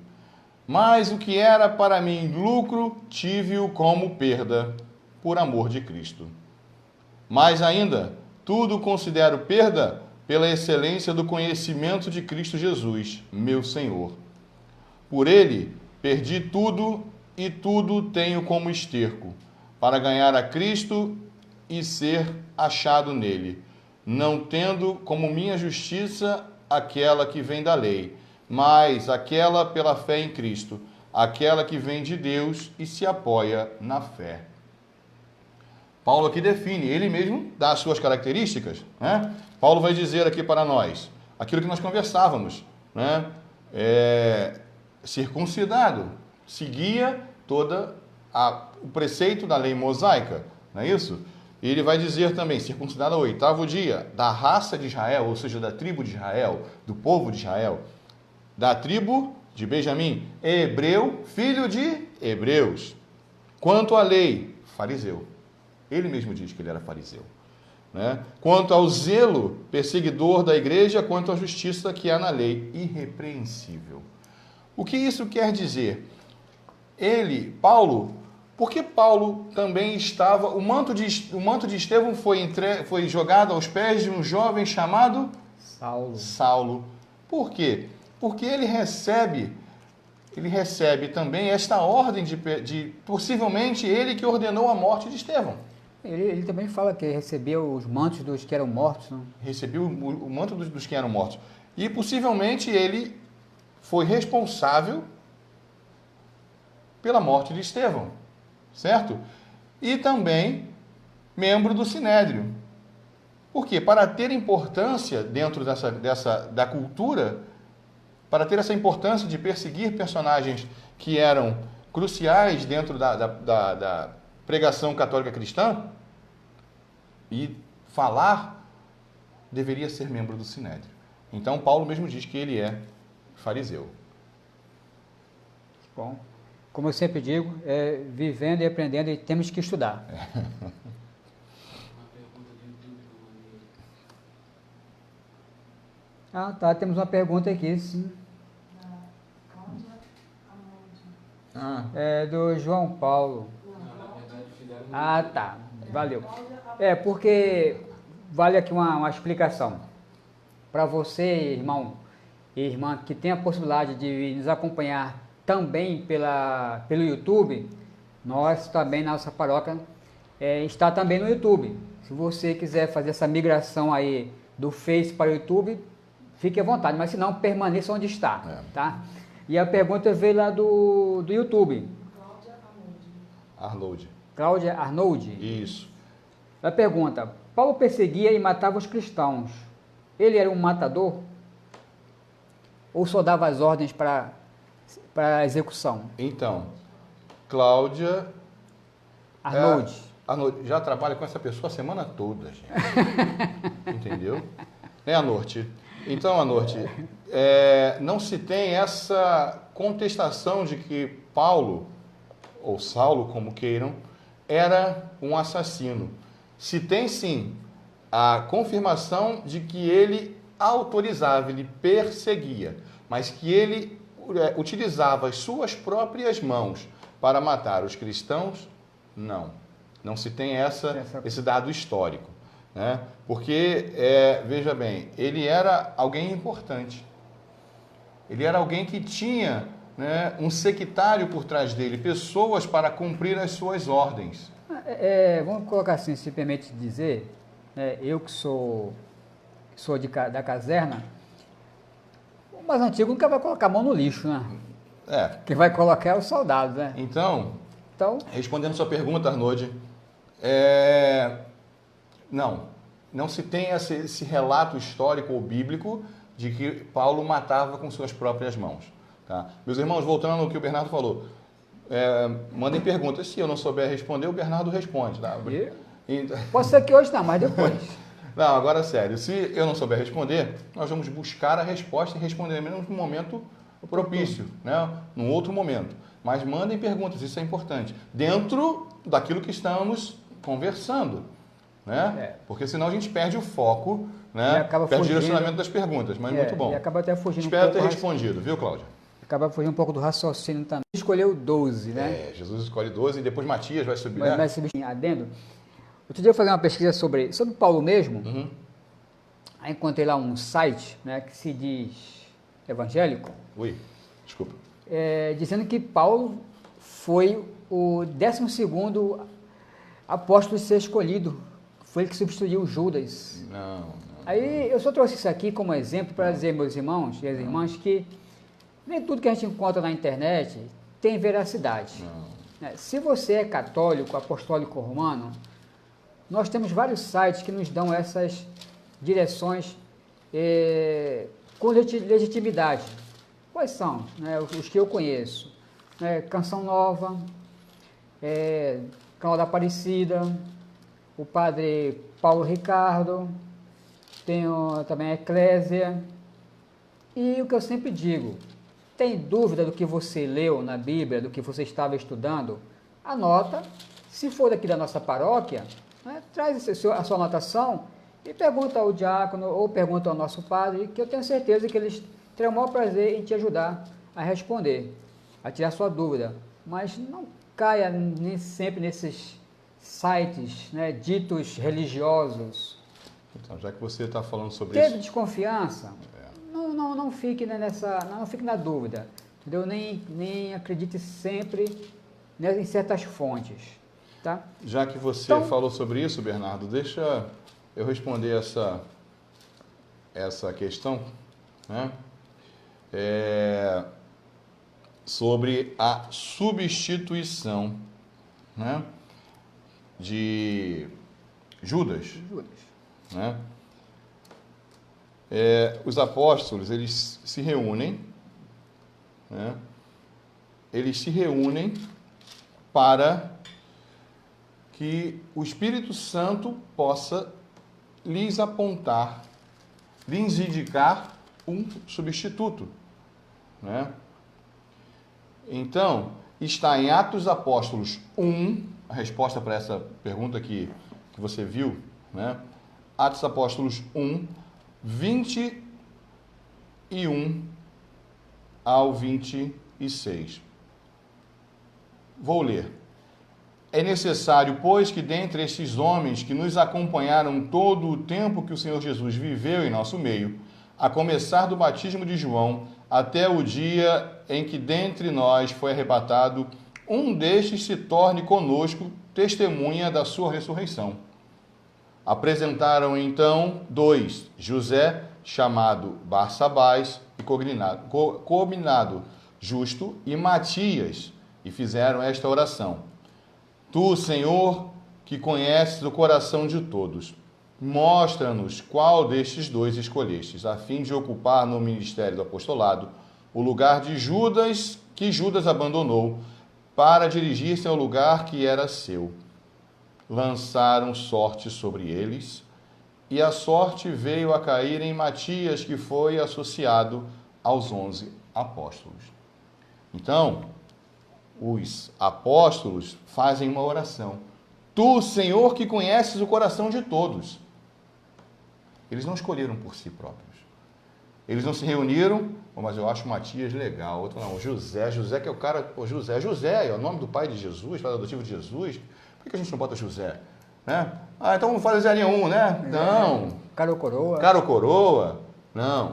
Mas o que era para mim lucro, tive-o como perda, por amor de Cristo. Mais ainda, tudo considero perda pela excelência do conhecimento de Cristo Jesus, meu Senhor. Por ele, perdi tudo e tudo tenho como esterco, para ganhar a Cristo e ser achado nele, não tendo como minha justiça aquela que vem da lei, mas aquela pela fé em Cristo, aquela que vem de Deus e se apoia na fé. Paulo aqui define, ele mesmo dá as suas características, né? Paulo vai dizer aqui para nós, aquilo que nós conversávamos, né? Circuncidado, seguia todo o preceito da lei mosaica, não é isso? E ele vai dizer também, circuncidado ao 8º dia, da raça de Israel, ou seja, da tribo de Israel, do povo de Israel, da tribo de Benjamim, hebreu, filho de hebreus. Quanto à lei, fariseu. Ele mesmo diz que ele era fariseu. Né? Quanto ao zelo, perseguidor da igreja, quanto à justiça que há na lei, irrepreensível. O que isso quer dizer? Paulo, porque Paulo também estava, o manto de Estevão foi jogado aos pés de um jovem chamado Saulo. Por quê? Porque ele recebe também esta ordem de possivelmente ele que ordenou a morte de Estevão. Ele também fala que recebeu os mantos dos que eram mortos. Não? Recebeu o manto dos que eram mortos. E possivelmente ele foi responsável pela morte de Estevão, certo? E também membro do Sinédrio. Por quê? Para ter importância dentro da cultura, para ter essa importância de perseguir personagens que eram cruciais dentro da pregação católica cristã, e falar, deveria ser membro do Sinédrio. Então, Paulo mesmo diz que ele é fariseu. Bom, como eu sempre digo, vivendo e aprendendo, e temos que estudar. Ah, tá, temos uma pergunta aqui, sim. É do João Paulo. Ah, tá, valeu. Porque vale aqui uma explicação. Para você, irmão e irmã, que tem a possibilidade de nos acompanhar também pelo YouTube, nós também, nossa paróquia, está também no YouTube. Se você quiser fazer essa migração aí do Face para o YouTube, fique à vontade, mas se não, permaneça onde está, tá? E a pergunta veio lá do YouTube. Cláudia Arnold. Isso. A pergunta: Paulo perseguia e matava os cristãos. Ele era um matador? Ou só dava as ordens para a execução? Então, Cláudia Arnold. Arnold já trabalha com essa pessoa a semana toda, gente. Entendeu? Né, Anorte? Então, Anorte, não se tem essa contestação de que Paulo, ou Saulo, como queiram, era um assassino. Se tem, sim, a confirmação de que ele autorizava, ele perseguia, mas que ele utilizava as suas próprias mãos para matar os cristãos, não. Não se tem esse dado histórico. Né? Porque, veja bem, ele era alguém importante. Ele era alguém que tinha, né, um sectário por trás dele, pessoas para cumprir as suas ordens. Vamos colocar assim, se permite dizer, eu que sou da caserna, o mais antigo nunca vai colocar a mão no lixo, né? Quem vai colocar é o soldado, né? Então, respondendo sua pergunta, Arnold, não se tem esse relato histórico ou bíblico de que Paulo matava com suas próprias mãos. Tá? Meus irmãos, voltando ao que o Bernardo falou, mandem perguntas. Se eu não souber responder, o Bernardo responde. Tá? Pode ser que hoje não, mas depois. Não, agora sério. Se eu não souber responder, nós vamos buscar a resposta e responderemos num momento propício, né? Num outro momento. Mas mandem perguntas, isso é importante. Dentro daquilo que estamos conversando. Né? Porque senão a gente perde o foco, né? Perde o direcionamento das perguntas, mas muito bom. E acaba até fugindo. Espero ter respondido, viu, Cláudia? Acaba fugindo um pouco do raciocínio também. Escolheu 12, né? Jesus escolhe 12 e depois Matias vai subir, Vai subir adendo. Outro dia eu falei uma pesquisa sobre Paulo mesmo. Aí encontrei lá um site, né, que se diz evangélico. Ui, desculpa. Dizendo que Paulo foi o 12º apóstolo a ser escolhido. Foi ele que substituiu Judas. Não. Aí eu só trouxe isso aqui como exemplo para dizer, meus irmãos e as irmãs, que nem tudo que a gente encontra na internet tem veracidade. Se você é católico, apostólico romano, nós temos vários sites que nos dão essas direções com legitimidade. Quais são? Os que eu conheço. Canção Nova, Canal da Aparecida, o Padre Paulo Ricardo, tenho também a Eclésia. E o que eu sempre digo, tem dúvida do que você leu na Bíblia, do que você estava estudando? Anota. Se for daqui da nossa paróquia, traz a sua anotação e pergunta ao diácono ou pergunta ao nosso padre, que eu tenho certeza que eles terão o maior prazer em te ajudar a responder, a tirar sua dúvida. Mas não caia nem sempre nesses sites, ditos religiosos. Então, já que você está falando sobre Teve isso... desconfiança? Não fique não fique na dúvida, entendeu? Nem acredite sempre em certas fontes, tá? Já que você falou sobre isso, Bernardo, deixa eu responder essa questão, né? Sobre a substituição, né, de Judas. Né? Os apóstolos, eles se reúnem, né? Eles se reúnem para que o Espírito Santo possa lhes apontar, lhes indicar um substituto, né? Então, está em Atos Apóstolos 1, a resposta para essa pergunta que você viu, né? Atos Apóstolos 1, 21 ao 26. Vou ler. É necessário, pois, que dentre estes homens que nos acompanharam todo o tempo que o Senhor Jesus viveu em nosso meio, a começar do batismo de João, até o dia em que dentre nós foi arrebatado, um destes se torne conosco testemunha da sua ressurreição. Apresentaram então 2, José, chamado Barsabás, e combinado Justo, e Matias, e fizeram esta oração. Tu, Senhor, que conheces o coração de todos, mostra-nos qual destes 2 escolhestes, a fim de ocupar no ministério do apostolado o lugar de Judas, que Judas abandonou, para dirigir-se ao lugar que era seu. Lançaram sorte sobre eles, e a sorte veio a cair em Matias, que foi associado aos 11 apóstolos. Então, os apóstolos fazem uma oração. Tu, Senhor, que conheces o coração de todos. Eles não escolheram por si próprios. Eles não se reuniram, mas eu acho Matias legal. Outro não, José que é o cara... José é o nome do pai de Jesus, pai adotivo de Jesus. Por que a gente não bota José? Né? Então vamos fazer 01, né? Não. Cara ou coroa? Cara ou coroa? Não.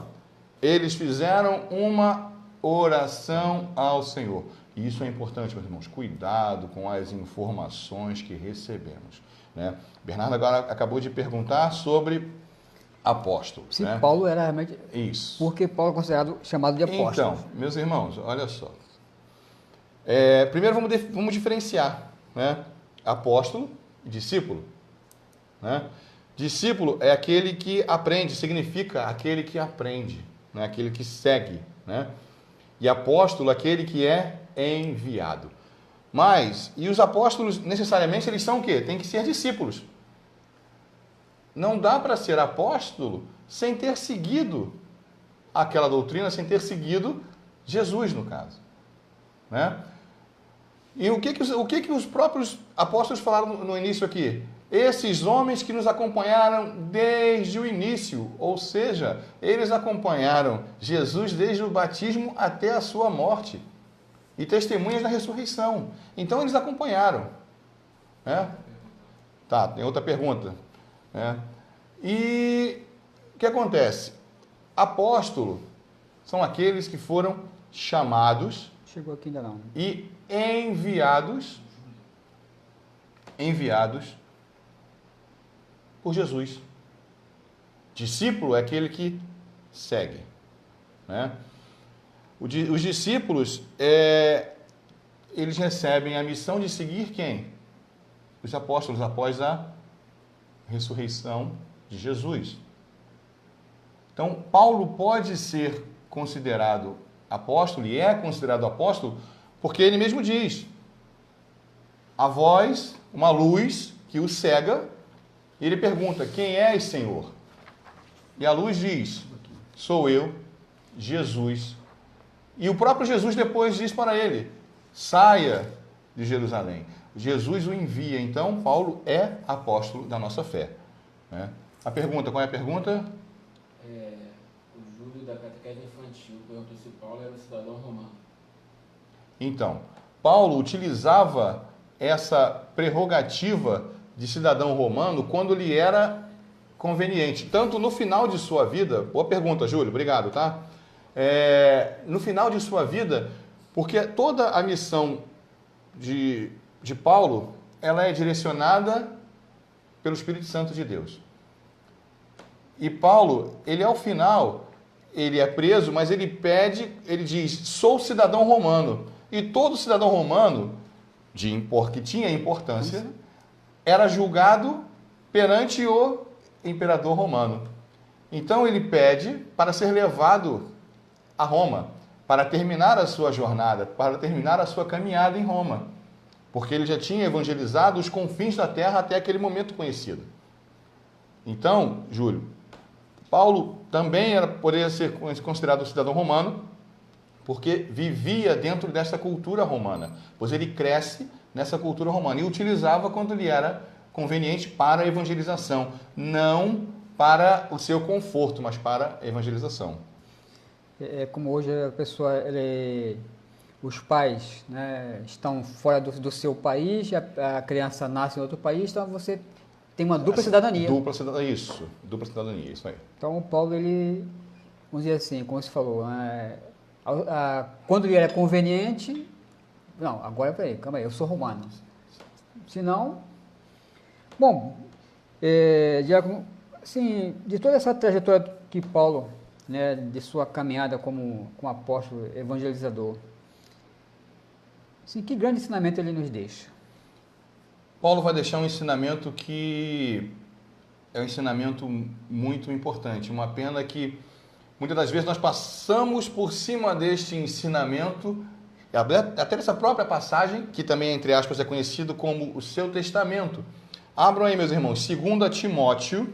Eles fizeram uma oração ao Senhor. E isso é importante, meus irmãos. Cuidado com as informações que recebemos. Né? Bernardo agora acabou de perguntar sobre apóstolos. Se né? Paulo era realmente... Isso. Porque Paulo é considerado chamado de apóstolo. Então, meus irmãos, olha só. Primeiro vamos diferenciar, né? Apóstolo e discípulo. Né? Discípulo é aquele que aprende, significa aquele que aprende, né? Aquele que segue. Né? E apóstolo, aquele que é enviado. E os apóstolos, necessariamente, eles são o quê? Tem que ser discípulos. Não dá para ser apóstolo sem ter seguido aquela doutrina, sem ter seguido Jesus, no caso. Né? E o que os próprios apóstolos falaram no início aqui? Esses homens que nos acompanharam desde o início, ou seja, eles acompanharam Jesus desde o batismo até a sua morte e testemunhas da ressurreição. Então eles acompanharam. Né? Tá, tem outra pergunta. Né? E o que acontece? Apóstolo são aqueles que foram chamados Chegou aqui ainda não. e enviados por Jesus. Discípulo é aquele que segue. Né? Os discípulos, eles recebem a missão de seguir quem? Os apóstolos, após a ressurreição de Jesus. Então, Paulo pode ser considerado apóstolo, e é considerado apóstolo, porque ele mesmo diz: a voz, uma luz que o cega, e ele pergunta: quem és, Senhor? E a luz diz: sou eu, Jesus. E o próprio Jesus depois diz para ele: saia de Jerusalém. Jesus o envia. Então, Paulo é apóstolo da nossa fé. Né? A pergunta, qual é a pergunta? O Júlio da Catequese Infantil perguntou se Paulo era um cidadão romano. Então, Paulo utilizava essa prerrogativa de cidadão romano quando lhe era conveniente. Tanto no final de sua vida, boa pergunta, Júlio, obrigado, tá? No final de sua vida, porque toda a missão de Paulo, ela é direcionada pelo Espírito Santo de Deus. E Paulo, ele ao final, ele é preso, mas ele diz: sou cidadão romano. E todo cidadão romano, que tinha importância, era julgado perante o imperador romano. Então ele pede para ser levado a Roma, para terminar a sua jornada, para terminar a sua caminhada em Roma, porque ele já tinha evangelizado os confins da terra até aquele momento conhecido. Então, Júlio, Paulo também poderia ser considerado um cidadão romano, porque vivia dentro dessa cultura romana, pois ele cresce nessa cultura romana e utilizava quando lhe era conveniente para a evangelização, não para o seu conforto, mas para a evangelização. É como hoje a pessoa, os pais, né, estão fora do seu país, a criança nasce em outro país, então você tem uma dupla cidadania. Dupla cidadania, isso aí. Então o Paulo, ele, vamos dizer assim, como você falou, quando ele era conveniente, não, agora peraí, calma aí, eu sou romano. Se não, bom, assim, de toda essa trajetória que Paulo, né, de sua caminhada como apóstolo evangelizador, assim, que grande ensinamento ele nos deixa? Paulo vai deixar um ensinamento que é um ensinamento muito importante. Uma pena que muitas das vezes nós passamos por cima deste ensinamento, até dessa própria passagem, que também, entre aspas, é conhecido como o seu testamento. Abram aí, meus irmãos, 2 Timóteo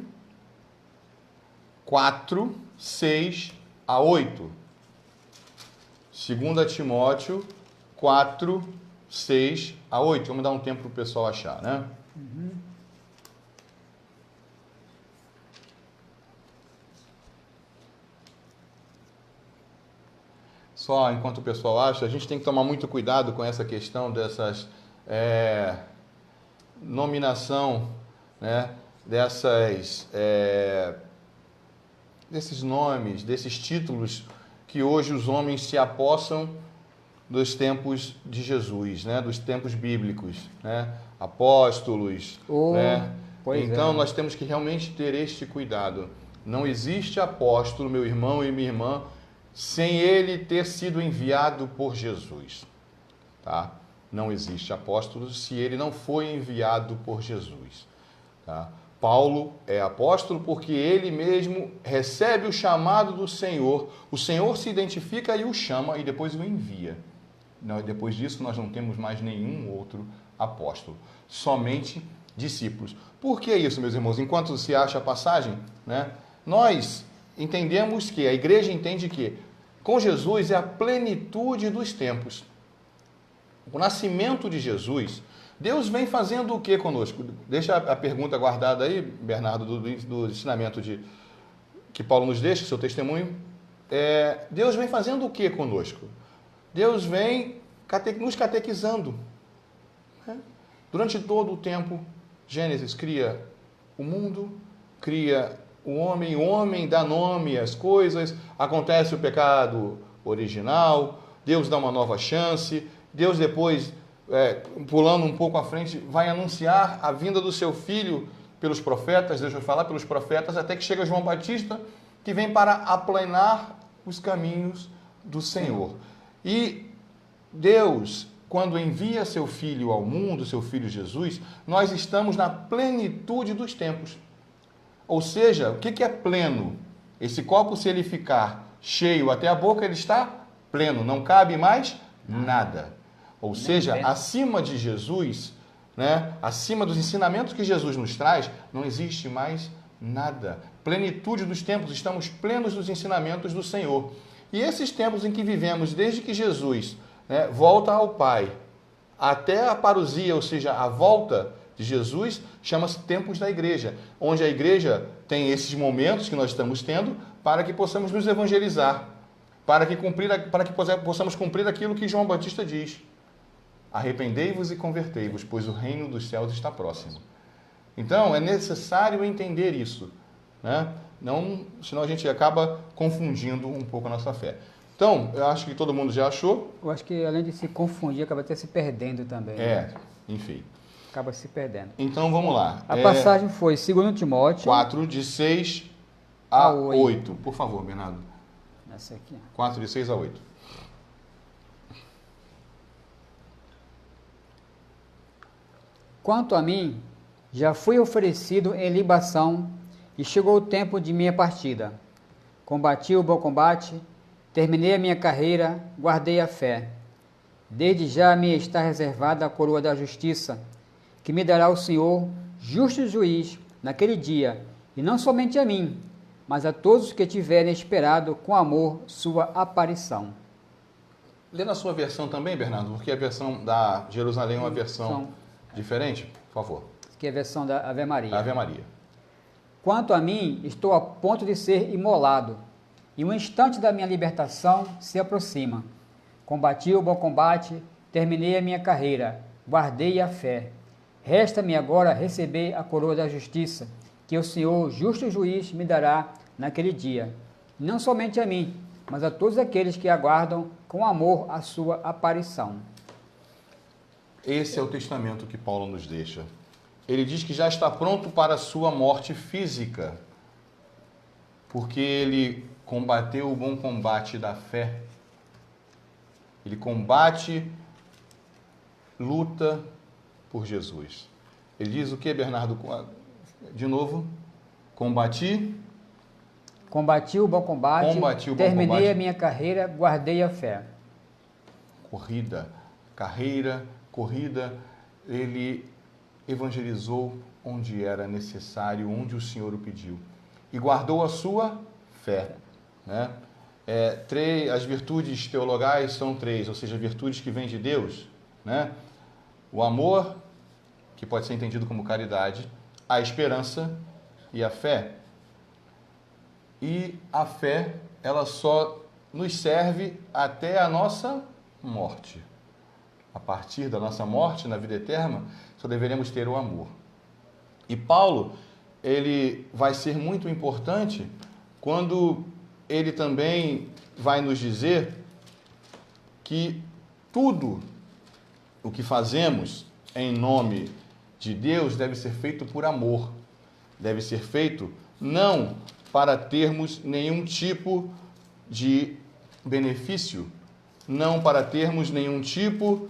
4, 6 a 8. 2 Timóteo 4, 6 a 8. Vamos dar um tempo para o pessoal achar, né? Uhum. Só enquanto o pessoal acha, a gente tem que tomar muito cuidado com essa questão dessas nominação, né? Desses nomes, desses títulos que hoje os homens se apossam dos tempos de Jesus, né? Dos tempos bíblicos, né? Apóstolos, né? Então nós temos que realmente ter este cuidado. Não existe apóstolo, meu irmão e minha irmã, sem ele ter sido enviado por Jesus, tá? Não existe apóstolo se ele não foi enviado por Jesus, tá? Paulo é apóstolo porque ele mesmo recebe o chamado do Senhor, o Senhor se identifica e o chama e depois o envia. Depois disso nós não temos mais nenhum outro apóstolo, somente discípulos. Por que isso, meus irmãos? Enquanto se acha a passagem, né, nós entendemos que, a igreja entende que com Jesus é a plenitude dos tempos. o nascimento de Jesus, Deus vem fazendo o que conosco? Deixa a pergunta guardada aí, Bernardo, do ensinamento que Paulo nos deixa, seu testemunho. Deus vem fazendo o que conosco? Deus vem nos catequizando. Né? Durante todo o tempo, Gênesis cria o mundo, cria o homem dá nome às coisas, acontece o pecado original, Deus dá uma nova chance, Deus depois, pulando um pouco à frente, vai anunciar a vinda do seu Filho pelos profetas, Deus vai falar pelos profetas, até que chega João Batista, que vem para aplanar os caminhos do Senhor. E Deus, quando envia seu Filho ao mundo, seu Filho Jesus, nós estamos na plenitude dos tempos. Ou seja, o que é pleno? Esse copo, se ele ficar cheio até a boca, ele está pleno, não cabe mais nada. Ou seja, acima de Jesus, né, acima dos ensinamentos que Jesus nos traz, não existe mais nada. Plenitude dos tempos, estamos plenos dos ensinamentos do Senhor. E esses tempos em que vivemos, desde que Jesus, né, volta ao Pai, até a parousia, ou seja, a volta de Jesus, chama-se tempos da igreja, onde a igreja tem esses momentos que nós estamos tendo para que possamos nos evangelizar, para que possamos cumprir aquilo que João Batista diz: arrependei-vos e convertei-vos, pois o reino dos céus está próximo. Então, é necessário entender isso, né? Senão a gente acaba confundindo um pouco a nossa fé. Então, eu acho que todo mundo já achou. Eu acho que além de se confundir, acaba até se perdendo também. Enfim. Acaba se perdendo. Então, vamos lá. A passagem foi 2 Timóteo 4, de 6 a 8. Por favor, Bernardo. Essa aqui. 4, de 6 a 8. Quanto a mim, já fui oferecido em libação e chegou o tempo de minha partida. Combati o bom combate, terminei a minha carreira, guardei a fé. Desde já me está reservada a coroa da justiça, que me dará o Senhor, justo juiz, naquele dia, e não somente a mim, mas a todos que tiverem esperado com amor sua aparição. Lê na sua versão também, Bernardo, porque a versão da Jerusalém é uma versão diferente, por favor. Que é a versão da Ave Maria. Ave Maria. Quanto a mim, estou a ponto de ser imolado, e o instante da minha libertação se aproxima. Combati o bom combate, terminei a minha carreira, guardei a fé. Resta-me agora receber a coroa da justiça, que o Senhor, justo juiz, me dará naquele dia. Não somente a mim, mas a todos aqueles que aguardam com amor a sua aparição. Esse é o testamento que Paulo nos deixa. Ele diz que já está pronto para a sua morte física, porque ele combateu o bom combate da fé. Ele combate, luta por Jesus. Ele diz o que, Bernardo? De novo, combati o bom combate, terminei a minha carreira, guardei a fé. Corrida, ele evangelizou onde era necessário, onde o Senhor o pediu. E guardou a sua fé. Né? As virtudes teologais são 3, ou seja, virtudes que vêm de Deus. Né? O amor, que pode ser entendido como caridade, a esperança e a fé. E a fé, ela só nos serve até a nossa morte. A partir da nossa morte, na vida eterna, só deveremos ter o amor. E Paulo, ele vai ser muito importante quando ele também vai nos dizer que tudo o que fazemos em nome de Deus deve ser feito por amor. Deve ser feito não para termos nenhum tipo de benefício, não para termos nenhum tipo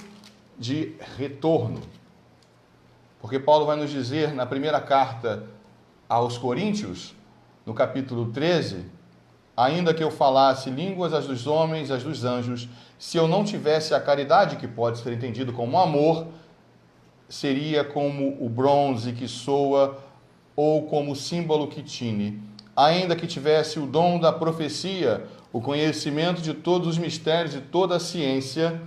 de retorno. Porque Paulo vai nos dizer na primeira carta aos Coríntios, no capítulo 13, ainda que eu falasse línguas as dos homens, as dos anjos, se eu não tivesse a caridade, que pode ser entendido como amor, seria como o bronze que soa ou como o símbolo que tine. Ainda que tivesse o dom da profecia, o conhecimento de todos os mistérios e toda a ciência,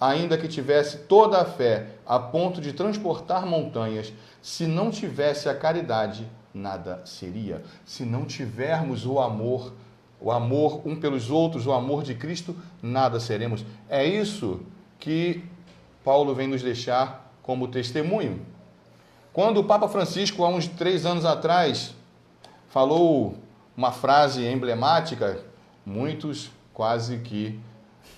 ainda que tivesse toda a fé a ponto de transportar montanhas, se não tivesse a caridade, nada seria. Se não tivermos o amor um pelos outros, o amor de Cristo, nada seremos. É isso que Paulo vem nos deixar como testemunho. Quando o Papa Francisco, há uns 3 anos atrás, falou uma frase emblemática, muitos quase que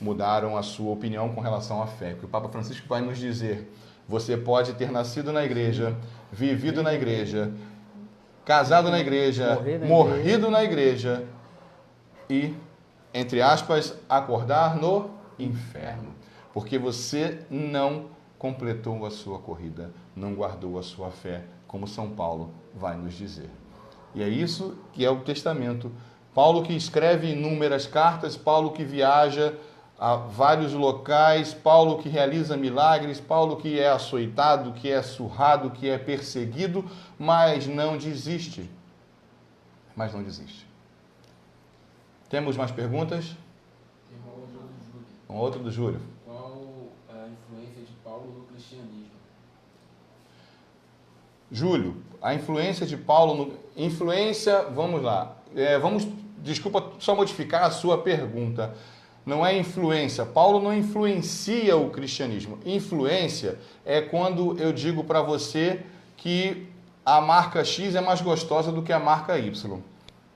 mudaram a sua opinião com relação à fé. Que o Papa Francisco vai nos dizer: você pode ter nascido na igreja, vivido na igreja, casado na igreja, morrido na igreja e, entre aspas, acordar no inferno. Porque você não completou a sua corrida, não guardou a sua fé, como São Paulo vai nos dizer. E é isso que é o testamento. Paulo que escreve inúmeras cartas, Paulo que viaja a vários locais, Paulo que realiza milagres, Paulo que é açoitado, que é surrado, que é perseguido, mas não desiste. Mas não desiste. Temos mais perguntas? Tem uma outra do Júlio. Uma outra do Júlio. Qual a influência de Paulo no cristianismo? Júlio, a influência de Paulo no... Influência, vamos lá. Desculpa só modificar a sua pergunta. Não é influência. Paulo não influencia o cristianismo. Influência é quando eu digo para você que a marca X é mais gostosa do que a marca Y.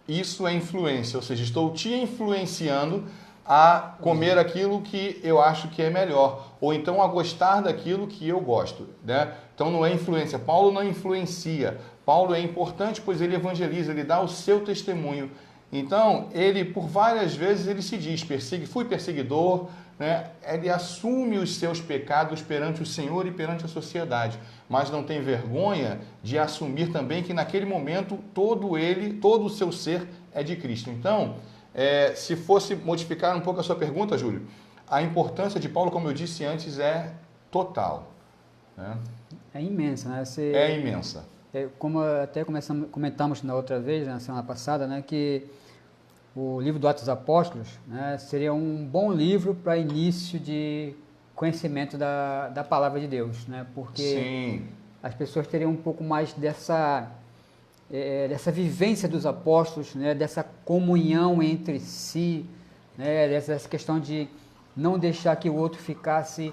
Isso é influência, ou seja, estou te influenciando a comer aquilo que eu acho que é melhor, ou então a gostar daquilo que eu gosto, né? Então não é influência. Paulo não influencia. Paulo é importante, pois ele evangeliza, ele dá o seu testemunho. Então, ele, por várias vezes, ele se diz, fui perseguidor, né? Ele assume os seus pecados perante o Senhor e perante a sociedade, mas não tem vergonha de assumir também que naquele momento todo o seu ser é de Cristo. Então, se fosse modificar um pouco a sua pergunta, Júlio, a importância de Paulo, como eu disse antes, é total. Né? É imensa, né? É imensa. Como até comentamos na outra vez, na semana passada, né, que o livro do Atos dos Apóstolos, né, seria um bom livro para início de conhecimento da palavra de Deus, né, porque Sim. as pessoas teriam um pouco mais dessa vivência dos apóstolos, né, dessa comunhão entre si, né, dessa questão de não deixar que o outro ficasse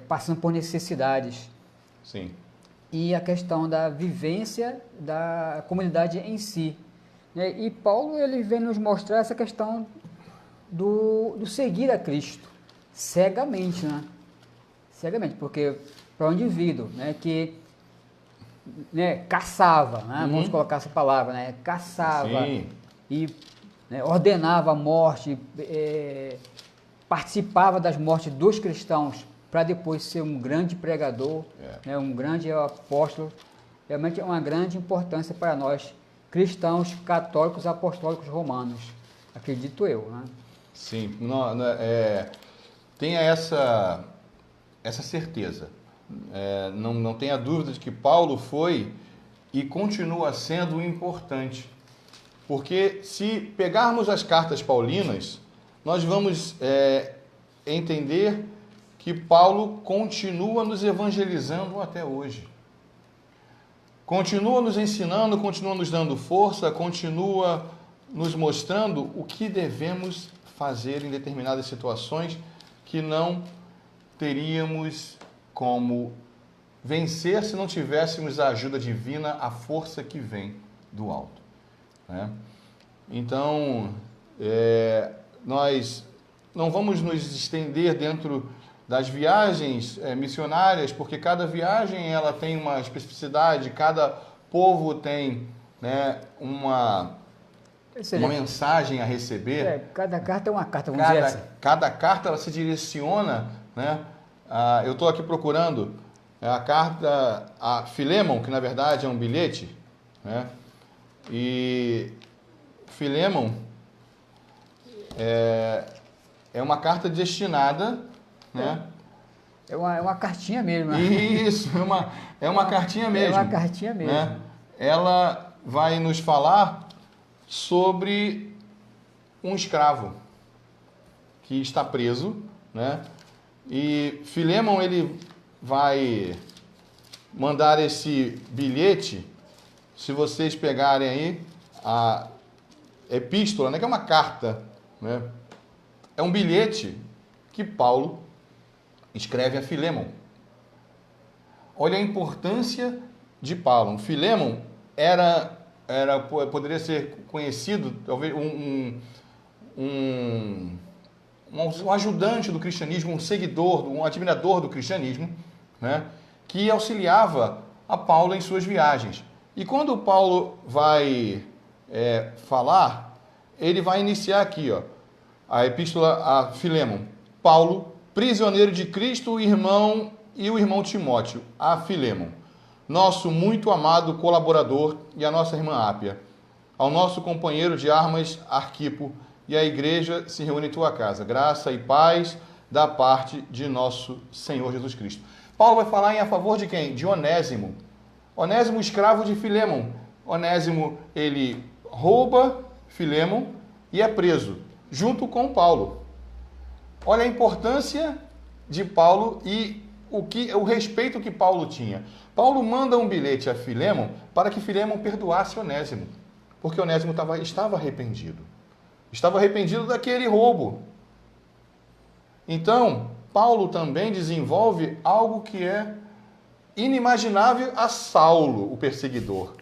passando por necessidades. Sim. E a questão da vivência da comunidade em si. E Paulo ele vem nos mostrar essa questão do seguir a Cristo, cegamente, né? Cegamente, porque para um indivíduo, né, que, né, caçava, né, vamos colocar essa palavra, né, caçava. Sim. E, né, ordenava a morte, participava das mortes dos cristãos, para depois ser um grande pregador, né, um grande apóstolo. Realmente é uma grande importância para nós, cristãos, católicos, apostólicos romanos, acredito eu. Né? Sim, tenha essa certeza. Não tenha dúvida de que Paulo foi e continua sendo importante. Porque se pegarmos as cartas paulinas, nós vamos entender que Paulo continua nos evangelizando até hoje. Continua nos ensinando, continua nos dando força, continua nos mostrando o que devemos fazer em determinadas situações que não teríamos como vencer se não tivéssemos a ajuda divina, a força que vem do alto. Né? Então, nós não vamos nos estender dentro das viagens missionárias, porque cada viagem ela tem uma especificidade, cada povo tem, né, uma mensagem a receber. Cada carta é uma carta, vamos dizer assim. Cada carta ela se direciona, né? Eu estou aqui procurando a carta a Filemon, que na verdade é um bilhete, né? E Filemon é uma carta destinada, né? É uma cartinha mesmo. Né? Isso, é uma cartinha mesmo. É uma cartinha mesmo. Né? Ela vai nos falar sobre um escravo que está preso, né? E Filemon, ele vai mandar esse bilhete, se vocês pegarem aí a epístola, né, que é uma carta, né? É um bilhete que Paulo escreve a Filemon. Olha a importância de Paulo. Filemon poderia ser conhecido, talvez, um ajudante do cristianismo, um seguidor, um admirador do cristianismo, né, que auxiliava a Paulo em suas viagens. E quando Paulo vai falar, ele vai iniciar aqui, ó, a epístola a Filemon. Paulo, prisioneiro de Cristo, irmão e o irmão Timóteo, a Filemon, nosso muito amado colaborador, e a nossa irmã Ápia, ao nosso companheiro de armas Arquipo, e a igreja se reúne em tua casa. Graça e paz da parte de nosso Senhor Jesus Cristo. Paulo vai falar a favor de quem? De Onésimo. Onésimo, escravo de Filemon. Onésimo, ele rouba Filemon e é preso, junto com Paulo. Olha a importância de Paulo e o respeito que Paulo tinha. Paulo manda um bilhete a Filemon para que Filemon perdoasse Onésimo, porque Onésimo estava arrependido. Estava arrependido daquele roubo. Então, Paulo também desenvolve algo que é inimaginável a Saulo, o perseguidor.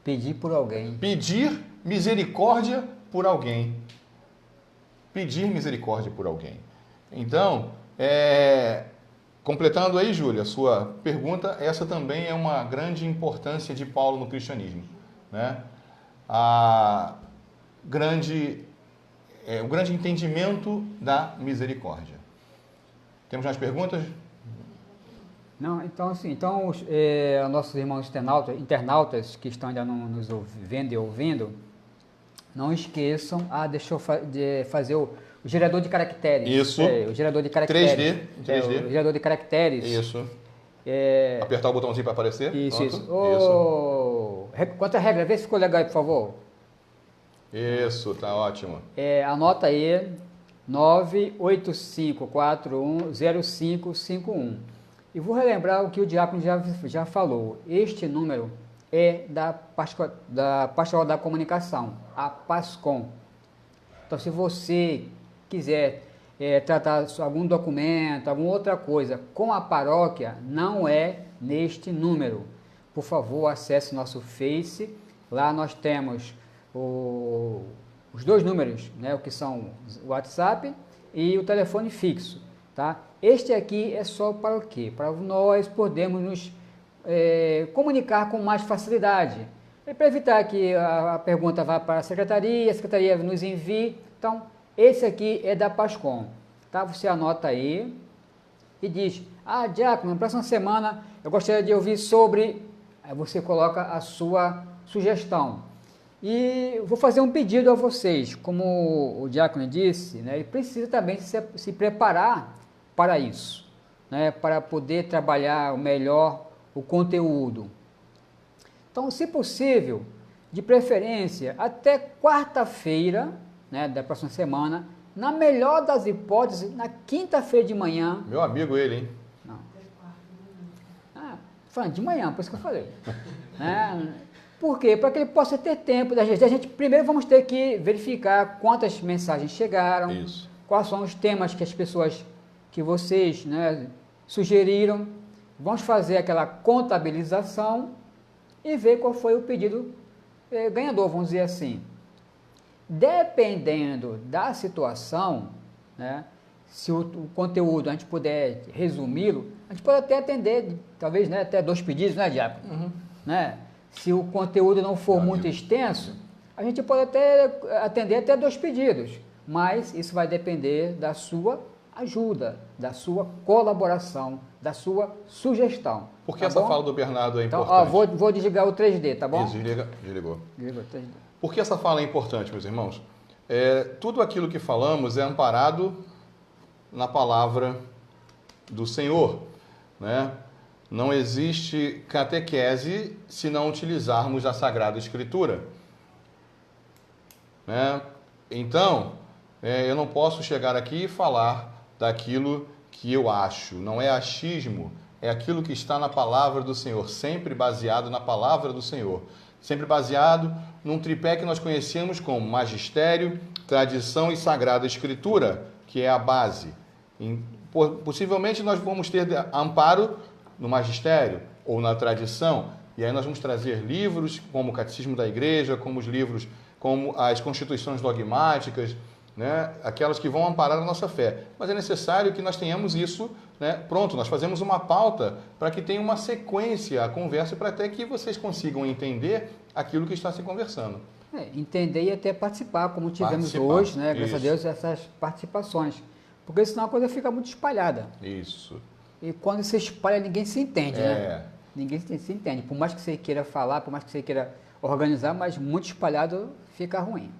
Pedir por alguém. Pedir misericórdia por alguém. Pedir misericórdia por alguém. Então, completando aí, Júlia, a sua pergunta, essa também é uma grande importância de Paulo no cristianismo, né? O grande entendimento da misericórdia. Temos mais perguntas? Não, então assim, nossos irmãos internautas que estão ainda nos vendo e ouvindo, não esqueçam, deixa eu fazer o gerador de caracteres. Isso. O gerador de caracteres. 3D. O gerador de caracteres. Isso. Apertar o botãozinho para aparecer. Isso. Isso. Quanto à regra, vê se ficou legal aí, por favor. Isso, tá ótimo. Anota aí, 985410551. E vou relembrar o que o diácono já falou. Este número é da Pastoral da Comunicação, a PASCOM. Então, se você quiser tratar algum documento, alguma outra coisa com a paróquia, não é neste número. Por favor, acesse nosso Face. Lá nós temos os dois números, né, o que são o WhatsApp e o telefone fixo, tá? Este aqui é só para o quê? Para nós podermos nos comunicar com mais facilidade, para evitar que a pergunta vá para a secretaria nos envie. Então, esse aqui é da PASCOM, tá? Você anota aí e diz: diácono, na próxima semana eu gostaria de ouvir sobre... Aí você coloca a sua sugestão. E vou fazer um pedido a vocês, como o diácono disse, né, ele precisa também se preparar para isso, né, para poder trabalhar melhor o conteúdo. Então, se possível, de preferência, até quarta-feira, né, da próxima semana, na melhor das hipóteses, na quinta-feira de manhã. Meu amigo ele, hein? Não. Falando de manhã, por isso que eu falei. Né? Por quê? Para que ele possa ter tempo da gente. A gente primeiro vamos ter que verificar quantas mensagens chegaram, Isso. Quais são os temas que as pessoas, que vocês, né, sugeriram. Vamos fazer aquela contabilização e ver qual foi o pedido ganhador, vamos dizer assim. Dependendo da situação, né, se o conteúdo a gente puder resumi-lo, a gente pode até atender, talvez, né, até 2 pedidos, né, Diácono? Uhum. Né? Se o conteúdo não for muito extenso, a gente pode até atender até 2 pedidos, mas isso vai depender da sua ajuda, da sua colaboração, da sua sugestão. Por que tá essa bom? fala do Bernardo é Então, importante? vou desligar o 3D, tá bom? Isso, desligou. Desligou o 3D. Por que essa fala é importante, meus irmãos? Tudo aquilo que falamos é amparado na palavra do Senhor, né? Não existe catequese se não utilizarmos a Sagrada Escritura, né? Então, eu não posso chegar aqui e falar daquilo que eu acho, não é achismo, é aquilo que está na palavra do Senhor, sempre baseado na palavra do Senhor, sempre baseado num tripé que nós conhecemos como magistério, tradição e sagrada escritura, que é a base. Possivelmente nós vamos ter amparo no magistério ou na tradição, e aí nós vamos trazer livros como o Catecismo da Igreja, como os livros, como as constituições dogmáticas, né? Aquelas que vão amparar a nossa fé. Mas é necessário que nós tenhamos isso, né? Pronto, nós fazemos uma pauta para que tenha uma sequência a conversa, para até que vocês consigam entender aquilo que está se conversando. Entender e até participar, como tivemos hoje, né? Graças a Deus, essas participações. Porque senão a coisa fica muito espalhada. Isso. E quando se espalha, ninguém se entende, né? Ninguém se entende. Por mais que você queira falar, por mais que você queira organizar, mas muito espalhado fica ruim.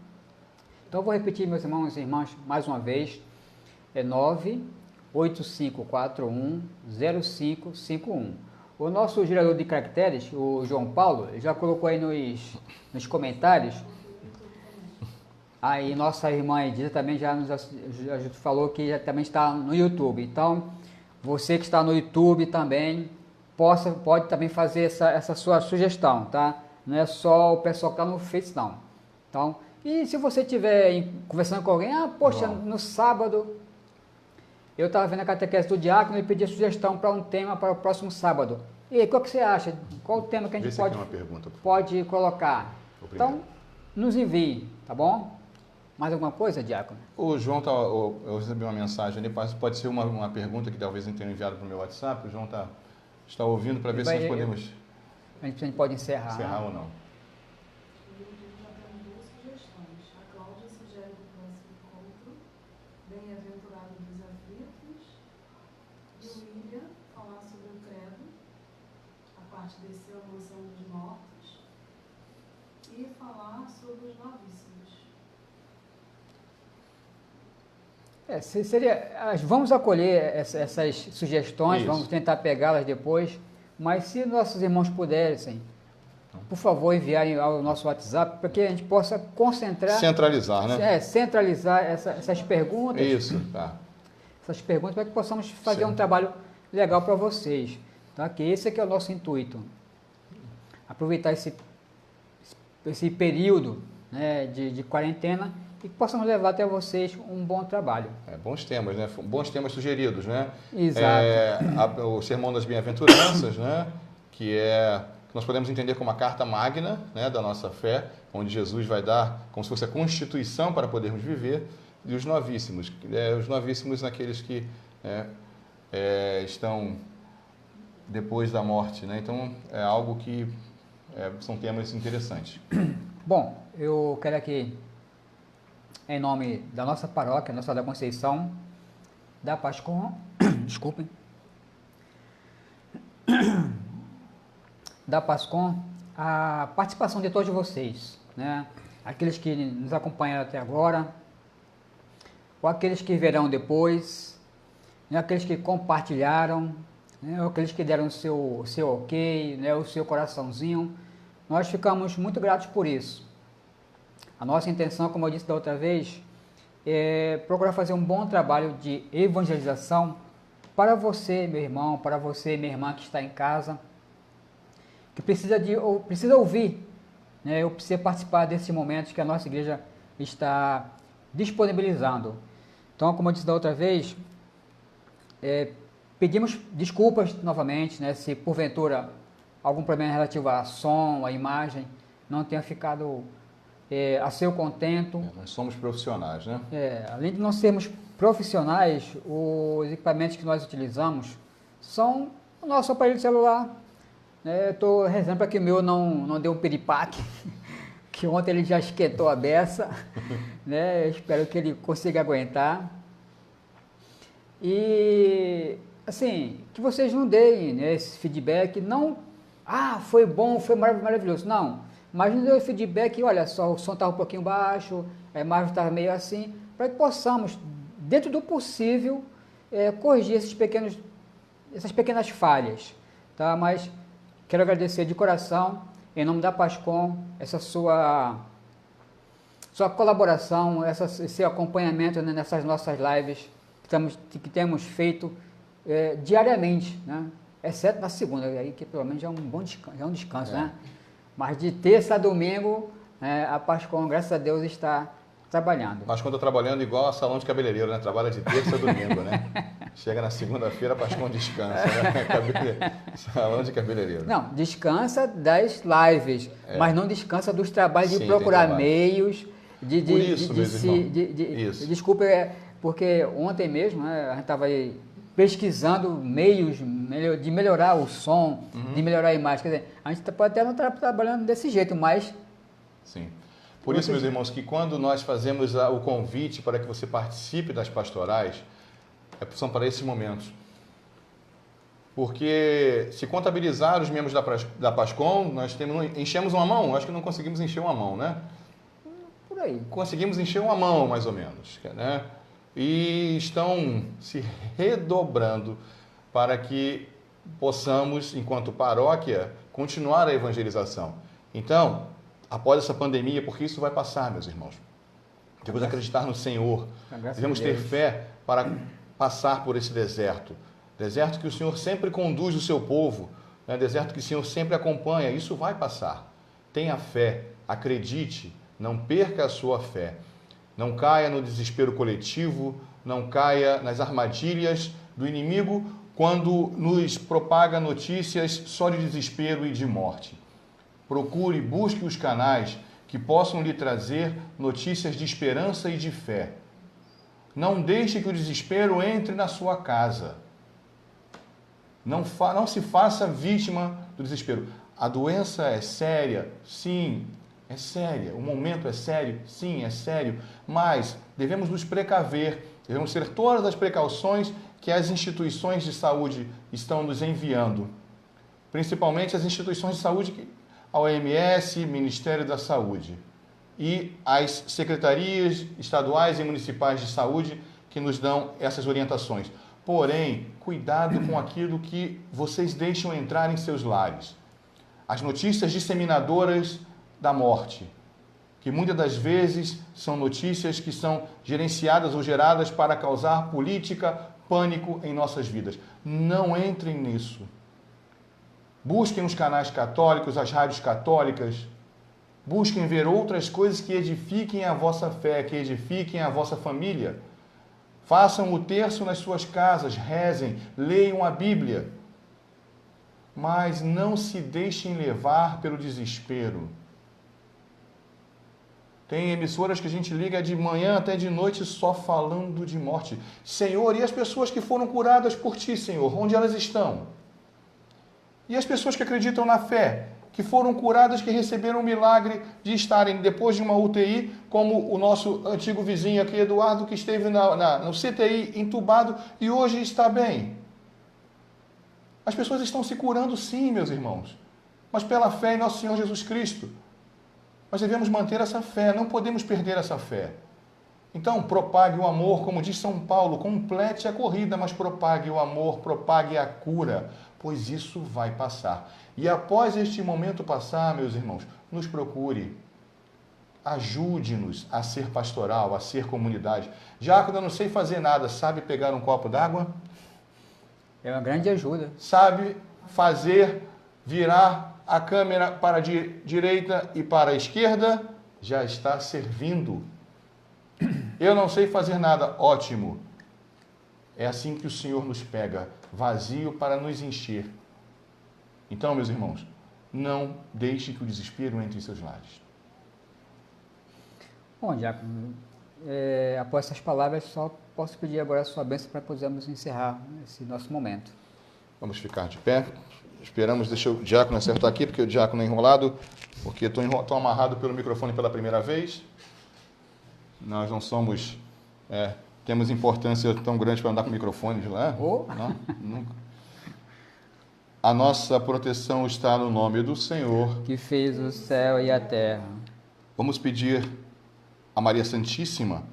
Então, eu vou repetir, meus irmãos e irmãs, mais uma vez. É 985410551. O nosso gerador de caracteres, o João Paulo, já colocou aí nos comentários. Aí, nossa irmã Edita também já falou que já também está no YouTube. Então, você que está no YouTube também, pode também fazer essa sua sugestão, tá? Não é só o pessoal que está no Face, não. Então, e se você estiver conversando com alguém, poxa, no sábado, eu estava vendo a catequese do diácono e pedi sugestão para um tema para o próximo sábado. E aí, qual que você acha? Qual o tema que a gente pode colocar? Então, nos envie, tá bom? Mais alguma coisa, diácono? O João, eu recebi uma mensagem ali, pode ser uma pergunta que talvez não tenha enviado para o meu WhatsApp, o João está ouvindo para ver se nós podemos... A gente pode encerrar. Encerrar ou não. Bem-aventurado dos aflitos, e o William falar sobre o credo, a parte descer a moção dos mortos, e falar sobre os novíssimos. Vamos acolher essas sugestões, vamos tentar pegá-las depois, mas se nossos irmãos puderem, por favor, enviarem ao nosso WhatsApp, para que a gente possa concentrar... Centralizar, né? Centralizar essas perguntas. Isso, tá. Essas perguntas para que possamos fazer um trabalho legal para vocês. Tá? Que esse é o nosso intuito. Aproveitar esse período, né, de quarentena e que possamos levar até vocês um bom trabalho. Bons temas, né? Bons temas sugeridos, né? Exato. O Sermão das Bem-aventuranças, né? Que nós podemos entender como a carta magna, né, da nossa fé, onde Jesus vai dar como se fosse a constituição para podermos viver, e os novíssimos. Os novíssimos naqueles que estão depois da morte, né? Então, é algo que são temas interessantes. Bom, eu quero aqui, em nome da nossa paróquia, Nossa da Conceição, da Pascom, desculpem, da Pascom, a participação de todos vocês, né? Aqueles que nos acompanharam até agora, ou aqueles que verão depois, né? Aqueles que compartilharam, né? Ou aqueles que deram o seu ok, né? O seu coraçãozinho. Nós ficamos muito gratos por isso. A nossa intenção, como eu disse da outra vez, é procurar fazer um bom trabalho de evangelização para você, meu irmão, para você, minha irmã que está em casa, que precisa ouvir, né? Eu preciso participar desses momentos que a nossa igreja está disponibilizando. Então, como eu disse da outra vez, pedimos desculpas novamente, né? Se porventura algum problema relativo a som, a imagem, não tenha ficado a seu contento. Nós somos profissionais, né? Além de não sermos profissionais, os equipamentos que nós utilizamos são o nosso aparelho celular. Estou rezando para que o meu não dê um piripaque, que ontem ele já esquentou a beça, né? Eu espero que ele consiga aguentar. E, assim, que vocês não deem, né, esse feedback, não, foi bom, foi maravilhoso, não, mas não dê o feedback, olha só, o som estava um pouquinho baixo, a imagem estava meio assim, para que possamos, dentro do possível, corrigir essas pequenas falhas, tá? Mas quero agradecer de coração, em nome da Pascom, essa sua colaboração, esse seu acompanhamento, né, nessas nossas lives, que que temos feito diariamente, né? Exceto na segunda, aí que pelo menos já é um bom descanso, já é um descanso, né? Mas de terça a domingo, a Pascom, graças a Deus, está trabalhando. Pascom está trabalhando igual a salão de cabeleireiro, né? Trabalha de terça a domingo, né? Chega na segunda-feira, Pascom descansa, né? Salão de cabeleireiro. Não, descansa das lives, mas não descansa dos trabalhos de Sim, procurar tem trabalho. meios Por isso, meus irmãos. Isso. Desculpa, porque ontem mesmo, né, a gente estava aí pesquisando meios de melhorar o som, de melhorar a imagem. Quer dizer, a gente pode até não estar trabalhando desse jeito, mas... Sim. Por isso, meus irmãos, que quando nós fazemos o convite para que você participe das pastorais, são para esses momentos. Porque se contabilizar os membros da Pascom, nós enchemos uma mão, acho que não conseguimos encher uma mão, né? Por aí. Conseguimos encher uma mão, mais ou menos, né? E estão se redobrando para que possamos, enquanto paróquia, continuar a evangelização. Então, após essa pandemia, porque isso vai passar, meus irmãos, devemos acreditar no Senhor, devemos ter fé para passar por esse deserto que o Senhor sempre conduz o seu povo, né? Deserto que o Senhor sempre acompanha, isso vai passar. Tenha fé, acredite, não perca a sua fé. Não caia no desespero coletivo, não caia nas armadilhas do inimigo quando nos propaga notícias só de desespero e de morte. Procure, busque os canais que possam lhe trazer notícias de esperança e de fé. Não deixe que o desespero entre na sua casa. Não se faça vítima do desespero. A doença é séria, sim, é séria. O momento é sério, sim, é sério. Mas devemos nos precaver, devemos ter todas as precauções que as instituições de saúde estão nos enviando. Principalmente as instituições de saúde, a OMS, Ministério da Saúde. E as secretarias estaduais e municipais de saúde que nos dão essas orientações. Porém, cuidado com aquilo que vocês deixam entrar em seus lares. As notícias disseminadoras da morte, que muitas das vezes são notícias que são gerenciadas ou geradas para causar política, pânico em nossas vidas. Não entrem nisso. Busquem os canais católicos, as rádios católicas. Busquem ver outras coisas que edifiquem a vossa fé, que edifiquem a vossa família. Façam o terço nas suas casas, rezem, leiam a Bíblia. Mas não se deixem levar pelo desespero. Tem emissoras que a gente liga de manhã até de noite só falando de morte. Senhor, e as pessoas que foram curadas por Ti, Senhor, onde elas estão? E as pessoas que acreditam na fé, que foram curadas, que receberam o milagre de estarem depois de uma UTI, como o nosso antigo vizinho aqui, Eduardo, que esteve no CTI entubado e hoje está bem. As pessoas estão se curando sim, meus irmãos, mas pela fé em nosso Senhor Jesus Cristo. Nós devemos manter essa fé, não podemos perder essa fé. Então, propague o amor, como diz São Paulo, complete a corrida, mas propague o amor, propague a cura, pois isso vai passar. E após este momento passar, meus irmãos, nos procure. Ajude-nos a ser pastoral, a ser comunidade. Diácono, eu não sei fazer nada, sabe pegar um copo d'água? É uma grande ajuda. Sabe virar a câmera para a direita e para a esquerda? Já está servindo. Eu não sei fazer nada, ótimo. É assim que o Senhor nos pega, vazio para nos encher. Então, meus irmãos, não deixe que o desespero entre em seus lares. Bom, Diácono, após essas palavras, só posso pedir agora a sua bênção para podermos encerrar esse nosso momento. Vamos ficar de pé. Esperamos, deixa o Diácono acertar aqui, porque o Diácono é enrolado, porque estou amarrado pelo microfone pela primeira vez. Nós não somos... temos importância tão grande para andar com microfones lá. Não, nunca. A nossa proteção está no nome do Senhor, que fez o céu e a terra. Vamos pedir a Maria Santíssima,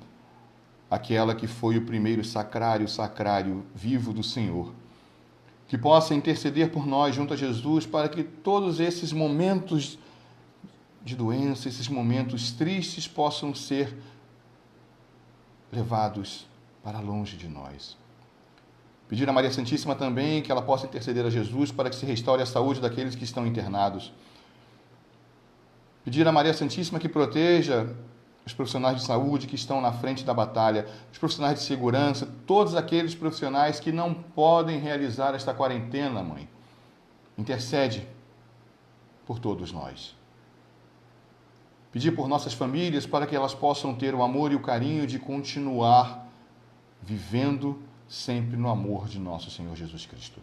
aquela que foi o primeiro sacrário vivo do Senhor, que possa interceder por nós junto a Jesus para que todos esses momentos de doença, esses momentos tristes possam ser levados para longe de nós. Pedir a Maria Santíssima também que ela possa interceder a Jesus para que se restaure a saúde daqueles que estão internados. Pedir a Maria Santíssima que proteja os profissionais de saúde que estão na frente da batalha, os profissionais de segurança, todos aqueles profissionais que não podem realizar esta quarentena, Mãe. Intercede por todos nós. Pedir por nossas famílias para que elas possam ter o amor e o carinho de continuar vivendo sempre no amor de nosso Senhor Jesus Cristo.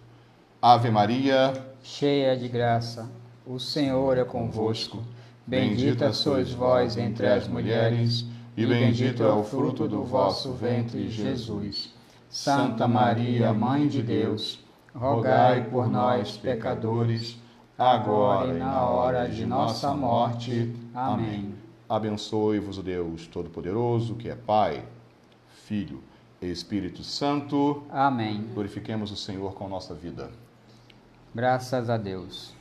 Ave Maria, cheia de graça, o Senhor é convosco. Bendita sois vós entre as mulheres, e bendito é o fruto do vosso ventre, Jesus. Santa Maria, Mãe de Deus, rogai por nós, pecadores, agora e na hora de nossa morte. Amém. Abençoe-vos o Deus Todo-Poderoso, que é Pai, Filho e Espírito Santo. Amém. Glorifiquemos o Senhor com nossa vida. Graças a Deus.